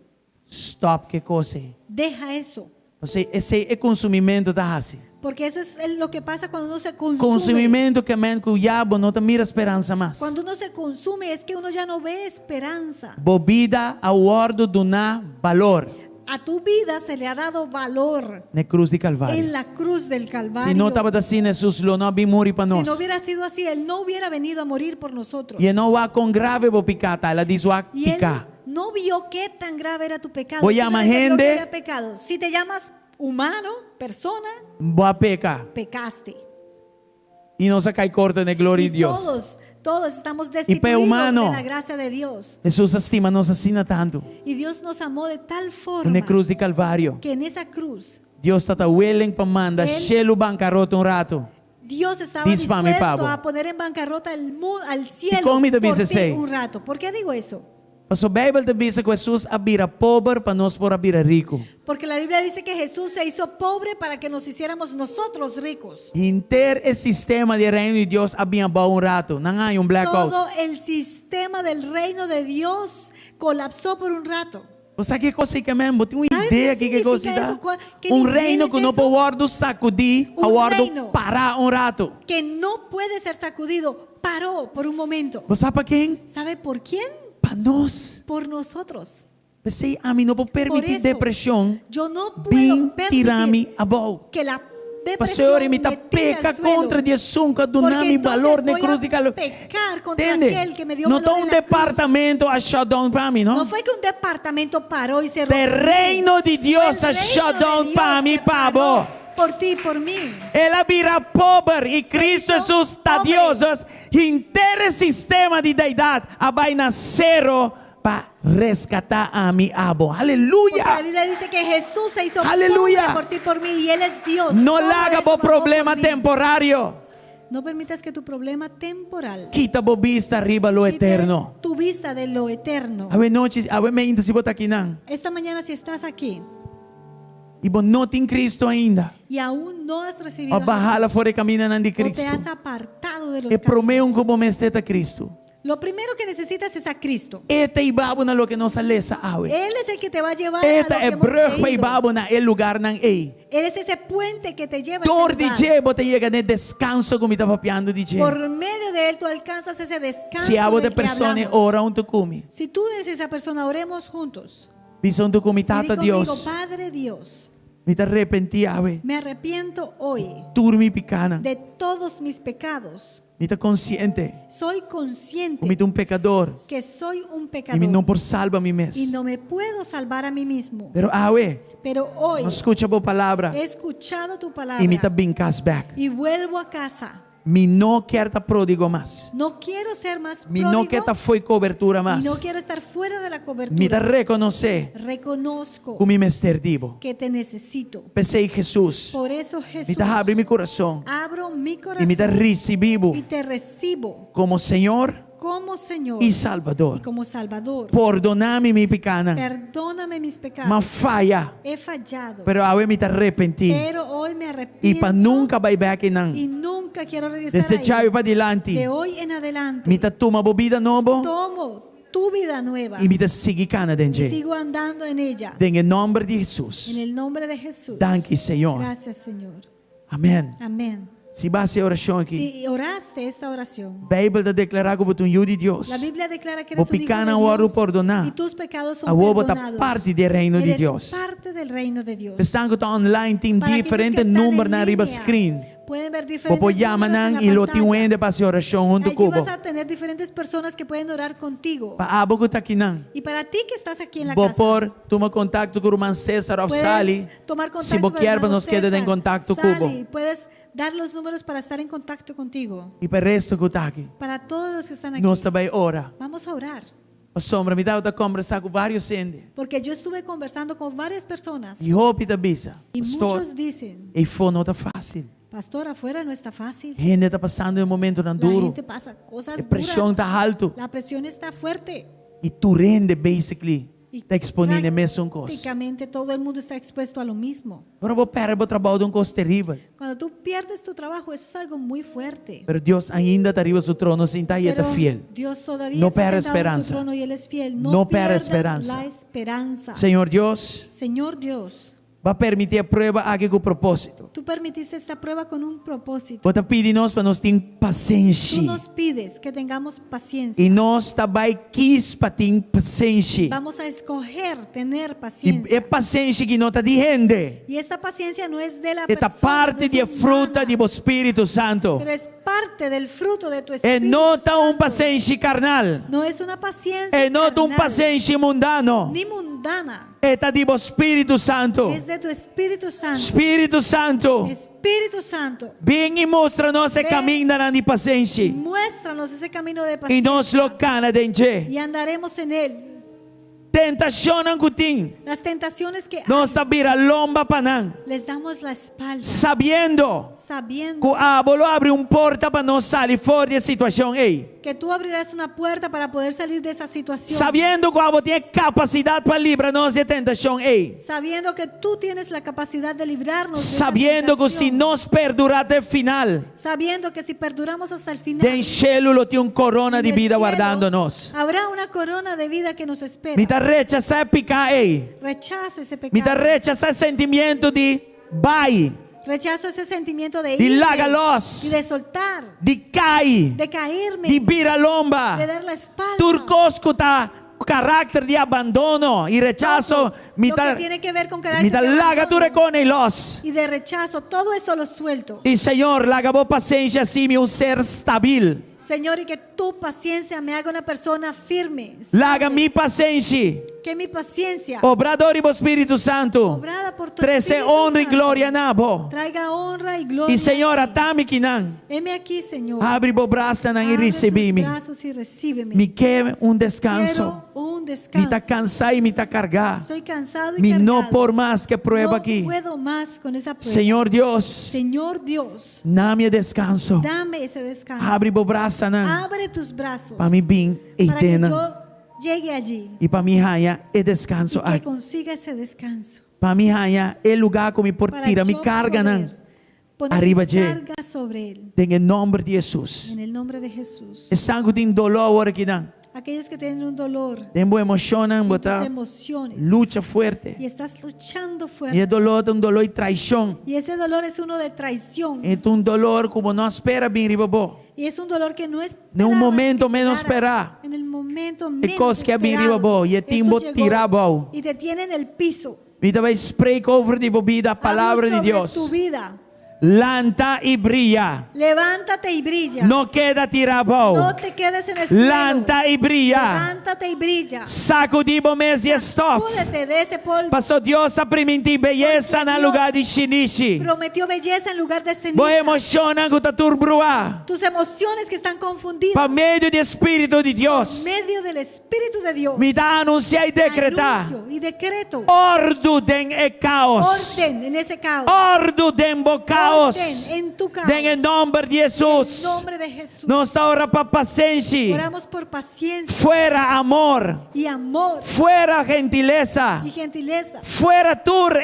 Stop que coisa.
Deja eso,
Esse é consumimento da raça.
porque eso es lo que pasa cuando uno se consume.
Consumimento que man que o diabo não te mira esperança mais.
Cuando uno se consume es que uno ya no ve esperanza.
Bobida ao ordo do na valor
A tu vida se le ha dado valor
na cruz de
en
Calvário.
la cruz del Calvario.
Se não estava assim, Jesus lo não havia morrer para
Si
nós.
no hubiera sido así, Él no hubiera venido a morir por nosotros.
E não há com grave vou picar, tá? Ela diz o
Y Él
picar.
no vio qué tan grave era tu pecado.
Voy a llamar
Simplemente vio que
gente.
había pecado. Si te llamas humano, persona,
Boa peca.
pecaste.
E não se cai corta na glória de
Y
Deus.
todos estamos destituidos
humano.
de la gracia de Dios.
Jesus estima nos assina tanto.
Y Dios nos amó de tal forma
Na cruz de Calvário.
que en esa cruz
Deus está willing para mandar
Él-
chelo bancarrota um rato.
Dios estaba
Diz para mí,
dispuesto
Pablo.
a poner en bancarrota al cielo
como me
por
dice
ti
sei?
un rato. ¿Por qué digo eso?
Mas a Bíblia te diz que Jesus abira pobre para nós por abrir rico.
Porque la Biblia dice que Jesús se hizo pobre para que nos hiciéramos nosotros ricos.
Inter esse sistema de reino de Deus havia bom um rato. Não há blackout.
Todo el sistema del reino de Dios colapsó por un rato.
Você que coisa que mesmo? Tem uma
¿Sabes
ideia
qué
aqui que coisa
significa
dá?
eso? ¿Qué
Um
nivel
reino
es
que não
eso?
pode sacudir,
Un
a guardo
reino.
parar um rato.
Que no puede ser sacudido. Paró por un momento.
Você sabe para quem?
¿Sabe por quién?
Para nós.
Por nosotros.
Você a mim não pode permitir
eso,
depressão.
Yo no
Vim
puedo
tirar-me
permitir
a boa.
que la
Pastor,
depresión
me tá
me tire
peca
al suelo.
contra de sunca do
Porque
nome
entonces
valor na
voy
cruz
a
de Calvário.
pecar contra
Entende?
aquel que me dio
Não
valor
está
en
um
la cruz.
departamento a shutdown para mim,
No
não?
fue que un departamento paró y cerró.
The
por mí.
reino de Deus
Fue
a
el reino
shutdown
de Dios
para
que
mim,
paró
pavo.
por ti, por mí.
Ela virá pobre e Cristo
hizo
Jesus está
pobre.
Deus. Inteiro sistema de deidade vai nascer para rescatar a mi abo.
Porque la
Aleluia.
Biblia dice que Jesús se hizo
Aleluya.
pobre por ti, por mí, y Él es Dios.
Não
Todo
larga
eso
o
pagó
problema
por mí.
temporário.
No permitas que tu problema temporal
Quita a vista arriba lo
quite
eterno.
tu vista de lo eterno.
A ver noite, a ver ainda se botar aqui não.
Esta mañana si estás aquí
E bom, não tem Cristo ainda.
y aún no has recibido
A
a
barrala fora caminhando de
Jesús, o te
Cristo.
has apartado de los
E promeu
caminos,
como mesteta Cristo.
lo primero que necesitas es a Cristo.
Eta e babo na lo que nos alesa awe.
Él es el que te va a llevar
Eta
a lo
é
que hemos
brug e
leído.
babo na el lugar nan ei.
Él es ese puente que te lleva a
Dor
ese
de
lugar.
jebo te llega ne descanso como está papiando de jebo.
Por medio de él tú alcanzas ese descanso
Se abo de
del que
persone
hablamos.
ora un tu come.
Si tú eres esa persona, oremos juntos.
Bison tu come
Y di
tata
conmigo,
Dios.
Padre Dios,
Mi te arrepenti awe.
me arrepiento hoy
Turmi picana.
de todos mis pecados.
Mi te consciente.
Soy consciente
Como un pecador.
que soy un
E
pecador
mi não por salva mi mes.
y no me puedo salvar a mí mismo.
Pero awe,
Pero hoy
não escucha a palavra.
he escuchado tu palabra
E mi te bincas back.
y vuelvo a casa.
Mi não quer ta pródigo mais.
No quiero ser más
Mi não quer
pródigo
ta foi cobertura
y
mais.
no quiero estar fuera de la
Mi te
cobertura.
reconocer
Reconozco
como me esterdivo.
que te necesito.
Pensei Jesus.
Por eso
Me
Jesús,
te abre mi coração.
abro mi
E
corazón
me te recibo
y te recibo
como Senhor
como Señor
e
y
Salvador.
como Salvador.
Perdoname mi pecana.
Perdóname mis pecados.
Ma falha.
He fallado,
Pero awe me te arrepenti.
pero hoy me
E
arrepiento
para nunca vai back
y
não.
nunca quiero regresar
Desde
ahí.
chave para diante.
De hoy en adelante
Me te toma bebida novo.
tomo tu vida nueva
E me te sigue cana
y
dentro.
sigo andando en ella.
Em nome de
En
Jesus.
el nombre de Jesús.
Danke, Senhor.
Gracias, Señor.
Amém.
Amén.
Se base a oração aqui,
Si oraste esta oración,
a Bíblia está declarando que você é um filho de Deus.
la Biblia declara que
Vos
eres un hijo
pecana
de
o oro
Dios
perdonar.
y tus pecados son
A vos está
perdonados.
parte do reino de
Eres
Deus.
parte del reino de Dios.
Estão que está online, tem
Para aquellos que
diferentes
están
números
en
na riba
línea,
screen.
pueden ver
Vos
diferentes
pode chamar
números
e
en
lo
la
tem
pantalla.
para fazer oração junto
Allí
com
vas
você.
a tener diferentes personas que pueden orar contigo.
Para abo que está aqui não.
Y para ti que estás aquí en la
Vou
casa,
por tomar contato com o irmão César of
puedes
Sali.
tomar contacto
Se vos
con el
quer,
hermano
nos queda em
César,
contato com
Sally,
você.
puedes dar los números para estar en contacto contigo.
E para o resto que está aqui,
Para todos los que están aquí,
nós também ora.
vamos a orar.
A sombra me dá outra conversar com vários gente.
Porque yo estuve conversando con varias personas
E hope da bisa.
y
Pastor,
muchos dicen,
e foi não está fácil.
pastor, afuera no está fácil.
Gente está passando um momento tão
La
duro.
gente pasa cosas
A pressão
duras.
está alto.
La presión está fuerte.
E tu rende, basically,
Y
está expondo a mesma coisa.
prácticamente todo el mundo está expuesto a lo mismo.
Agora vou perder o trabalho de coisa terrível.
Cuando tú pierdes tu trabajo, eso es algo muy fuerte.
Mas Deus ainda está arriba do seu trono, senta e está
Pero
fiel.
Dios todavía
No
está
pierda
sentado en
esperanza.
su trono y Él es fiel.
No
No
pierda
pierdas
esperanza.
la esperanza.
Senhor Deus,
Señor Dios,
vai permitir a prova aqui com propósito.
tú permitiste esta prueba con un propósito.
Vou te pedir nós para nós ter
Tú
paciência.
nos pides que tengamos paciencia.
E nós também quis para ter paciência.
Vamos a escoger tener
E
paciencia.
é paciência que não está de gente.
Y esta paciencia no es de la
Esta
persona,
parte
no es
de fruta
humana,
do Espírito Santo.
pero es parte del fruto de tu
É
Espíritu
não está um
Santo.
paciência carnal.
No es una paciencia
É não um
carnal,
paciência mundano.
ni mundana.
Está do Espírito Santo.
Es de tu Espíritu Santo.
Espírito Santo,
Espíritu Santo,
vem e mostra-nos o
Ven.
caminho de paciência.
muéstranos ese camino de
E
paciencia
nós lo cana dentro.
y andaremos en él.
Tentação não tem.
Las tentaciones que
Nós está vira lomba panang.
les damos la espalda,
Sabendo
sabiendo
que a bolo abre porta para nós sair fora da situação. Ei.
que tú abrirás una puerta para poder salir de esa situación.
Sabendo que a bolo tem capacidade para livrar-nos de tentação. Ei.
Sabiendo que tú tienes la capacidad de librarnos de esa
Sabendo que se
tentación.
nós perdurar até o final,
Sabiendo que si perduramos hasta el final,
tem célulo tem corona
en
de
el
vida
cielo
guardando-nos.
habrá una corona de vida que nos espera.
Me está rechazar picar, ei.
Rechazo ese
Me está
pecado.
rechazar sentimento de vai,
Rechazo ese sentimiento de
de
irme
lagalos,
y de soltar,
de cair,
de caerme,
de vira
de
lomba.
dar la espalda.
Turcosco tá caráter de abandono e rechazo. Me
Lo que
está
tiene que ver con carácter de
laga tu
abandono
recone los.
y de rechazo, todo eso lo suelto.
E Senhor, laga boa paciência assim, um ser estável.
Señor, y que tu paciencia me haga una persona firme.
Laga
estable.
mi paciência.
Que mi paciencia,
Obrador e Espírito Santo.
obrada por tu
Trece
Espíritu
honra e
Santo,
glória nabo.
traiga honra y gloria.
E Senhor, atame que não.
Heme aquí, Señor.
Abre o braço não e
Abre
recebi-me.
tus brazos y recíbeme.
Me quer descanso.
Quiero un
Me
descanso.
está cansado e me está cargado.
Estoy cansado y
Me
cargado.
não por mais que prueba
No
aqui.
puedo más con esa prueba.
Senhor Deus,
Señor Dios,
dá-me descanso.
dame ese descanso.
Abre o braço não.
Abre tus brazos
Para mim bem
para que
eterna.
yo llegue allí
E para mim raia é
y
descanso.
que consiga ese descanso.
Para mim raia é lugar como por
Para
tira me
yo
carga não.
poder poner
Arriba
mis
allí.
cargas sobre él.
Em nome de Jesus.
En el nombre de Jesús.
É sangue tem dolor agora aqui não.
Aquellos que tienen un dolor
Tem boa emoção não,
en tus
botar
emociones
luta forte.
y estás luchando
E
fuerte.
é dolor, um dolor de traição.
Y ese dolor es uno de traición.
É dolor como não espera bem ribabo.
Y es un dolor que no es
En un momento menos esperar.
En el momento
E
menos
coisa que é bem
esperado.
ribabo. E é
Esto
timbo
llegó
tirabo.
y te tiene en el piso.
Me vai spreek over die bebida a palavra
Hablo
de
sobre
Deus.
tu vida.
Lanta e brilla.
Levántate y brilla.
Não queda tirabo.
No te quedes en el suelo.
Lanta e brilla.
Levántate y brilla.
Sacudibo mes de estof.
Púdete de ese polvo.
Pastor Deus a permitir beleza na lugar de chinichi.
Prometió belleza en lugar de ceniza.
Boa emoção que está turbruar.
Tus emociones que están confundidas.
Para meio do Espírito de
En
Deus.
medio del Espíritu de Dios.
Me dá anunciar e decretar.
Anuncio y decreto.
Ordem e caos.
Orden en ese caos.
Ordem bo caos.
Orden en tu caos.
Em nome de
En
Jesus.
nombre de Jesús.
Não está ora para paciência.
Oramos por paciencia
Fuera amor.
y amor
Fuera gentileza.
y gentileza.
Fuera tur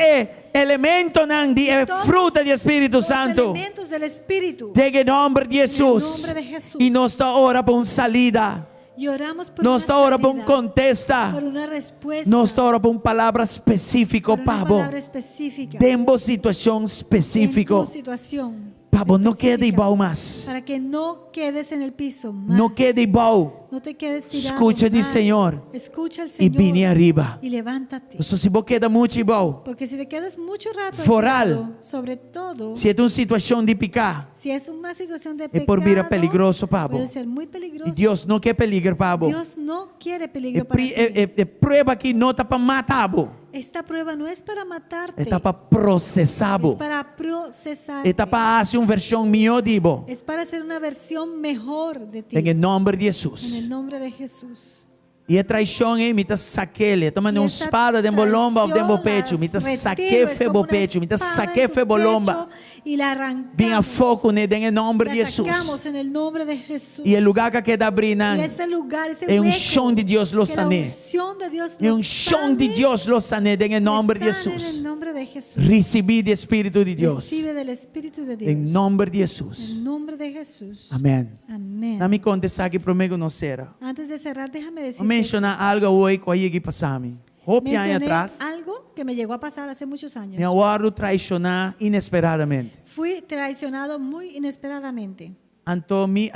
elemento nan de
Todos
fruta de Espírito
Los
Santo.
elementos del Espíritu.
Em nome de Jesus.
nombre de Jesús.
E nós está ora para salida.
Y oramos por
Nós
una
está ora para
salida,
contesta.
por una respuesta,
Nós está ora para palavra específica,
por una
pavo.
palabra específica
Tempo situação
en
específica.
tu situación.
para vos no quede
específica,
igual más.
para que no quedes en el piso más.
No quede igual.
No te quedes tirado
Escucha del
más.
Señor
Escucha al
y
Señor
vine arriba.
y levántate.
Entonces, si vos queda mucho igual,
Porque si te quedas mucho rato
Foral.
tirado, sobre todo
si es una situación de picar,
si es una situación de
es por vida
pecado,
peligroso para
puede
vos.
ser muy peligroso.
Y Dios no quiere peligro para vos.
Dios no quiere peligro para ti.
Es prueba que no está para matar vos.
Esta prueba no es para matarte,
Está para procesar
es
vos.
para procesar.
Está para hacer una versión mejor de vos.
Es para hacer una versión mejor de ti.
En el nombre de
En
Jesús.
el nombre de Jesús.
E a traição, hein? Me tá saquele. Tomando
Y
uma
esta
espada de bolomba ou de
traición
pecho. Me tá
las
saque
retiro, es
fe
como una
pecho. Me tá
espada
saque
en tu
fe bolomba.
pecho y la arrancamos.
Vinha foco nele em nome de
La
Jesus.
sacamos en el nombre de Jesús.
E o lugar que queda brilhando.
Y este lugar, este
É um
hueco,
chão de Deus lo
que la
sané.
unción de Dios
É
lo
um chão de
sane,
Deus lo sané em nome de
le sane En
Jesus.
el nombre de Jesús.
Recebi do Espírito de Deus.
Recibe del Espíritu de Dios.
Em nome de
En
Jesus.
el nombre de Jesús.
Amém.
Amén.
Dá-me contestar aqui prometo não será.
Antes de cerrar, déjame decir.
Vou mencionar algo hoje que aí passamos. Roupa aí atrás.
Algo que me llegó a pasar hace muchos años.
Me aguardo traicionar inesperadamente.
Fui traicionado muy inesperadamente.
Então me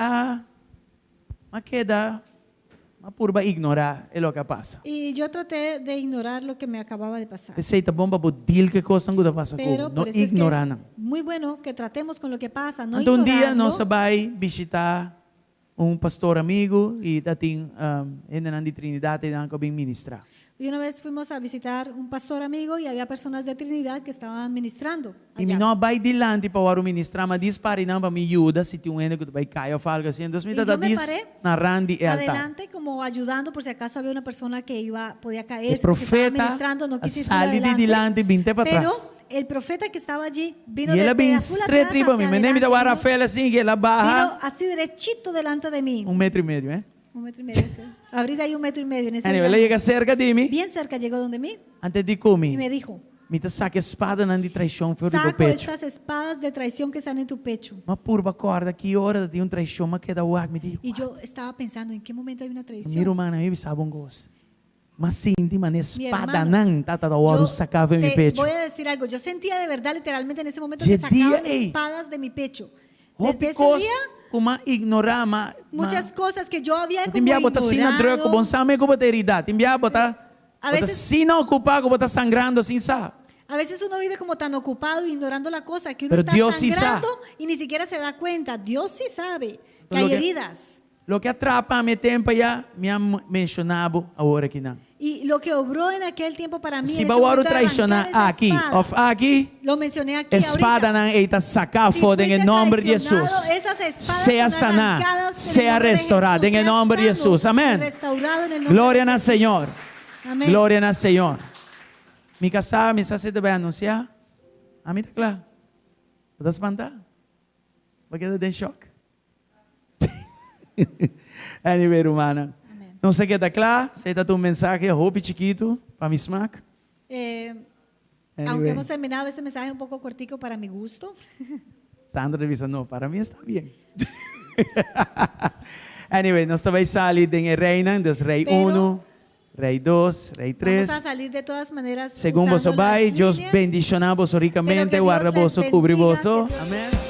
queda uma purba ignorar é o que passa.
Y yo traté de ignorar lo que me acababa de pasar.
Receita bomba budil que costa que passa
Pero
com,
por
não
eso es que
ignorar
es
não.
muy bueno que tratemos con lo que pasa, no
Então dia
ignorarlo.
nós vai visitar pastor amigo e tá tem ainda de Trindade e que bem ministrar.
Y una vez fuimos a visitar un pastor amigo y había personas de Trinidad que estaban ministrando.
E me
allá.
não vai dilante para o ministrar, mas dispare não para me ajuda se tem ainda que vai cair ou algo assim. Então me
Y
tá
yo me
diz
paré
na randi e altar.
adelante como ayudando por si acaso había una persona que podía
O
caer, porque estaba
profeta
ministrando, no quise ir
sali de
adelante.
dilante, vinte para
Pero
trás.
el profeta que estaba allí vino
E ela
desde
bem
azul
estreito
atrás
para mim,
hacia
mas nem me dá
adelante,
a fé assim que ela
vino
barra
así derechito delante de mí.
1,5 metros, ¿eh?
1,5 metros. Sí. Ahorita hay 1,5 metros en ese
Anyway,
lugar.
ela chega cerca de mim,
Bien cerca llegó donde mí
antes de
y
comer,
me dijo,
me tá saque a espada na de traição fora do
saco
pecho.
estas espadas de traición que están en tu pecho.
Uma purba corda, que hora de traição, mas que dá o ar, me diz.
Y yo estaba pensando, ¿en qué momento hay una traición?
Mira, humana, eu sabe um gosto. Mas sim, uma espada
hermano,
não, tá da hora,
Yo
sacava meu
te
pecho.
voy a decir algo, yo sentía de verdad literalmente en ese momento
Ese
que sacaban
día, ey.
espadas de mi pecho.
Oh,
Desde ese
because,
día,
como ignorar, mas...
muchas cosas que yo había como
Te enviar botar assim na droga,
ignorado.
bom sabe como heredidade. Te enviar botar,
A
botar
veces-
se não ocupar, botar sangrando assim, sabe?
A veces uno vive como tan ocupado ignorando la cosa que uno
Pero
está
Dios sí
sangrando y ni siquiera se da cuenta. Dios sí sabe que
Lo
hay
que-
heridas.
Lo que atrapa a meu tempo já me ha mencionado agora aqui não.
Y lo que obró en aquel tiempo para mí
Se
en ese
vai o
momento de
traicionar
arrancar esa
aqui,
espada,
of aqui,
lo mencioné aquí
espada
ahorita.
não, eita sacar
Si
foda em
fuiste
nome de
traicionado,
Jesus.
esas espadas
Seja
son
sanar,
arrancadas en el
seja
nombre de
restaurado em
Jesús,
nome de
sea
Jesus.
sano,
Amém.
restaurado en el nombre
Glória
de
ao
Jesús.
Senhor.
Amén.
Glória ao Senhor. Me casar, me sacer vai anunciar. A mim tá claro. Vou espantar. Vai quedar em choque. Anyway, humana.
Amén.
Não sei o que está claro. Sei que tu mensagem, roupa chiquito, para me smack.
Aunque
Anyway.
hemos terminado este mensaje un poco cortico para mi gusto,
Sandra dice, no, para mí está bien. Anyway, nós também sair de reina, dos rei
Pero-
1, rei 2, rei 3.
vamos a salir de todas maneras.
Según vos
usando las
vai, Deus
líneas.
bendicionar vos
Pero
ricamente,
que Dios
guarda vos,
les
cubre
bendiga,
vos.
que Dios-
Amém.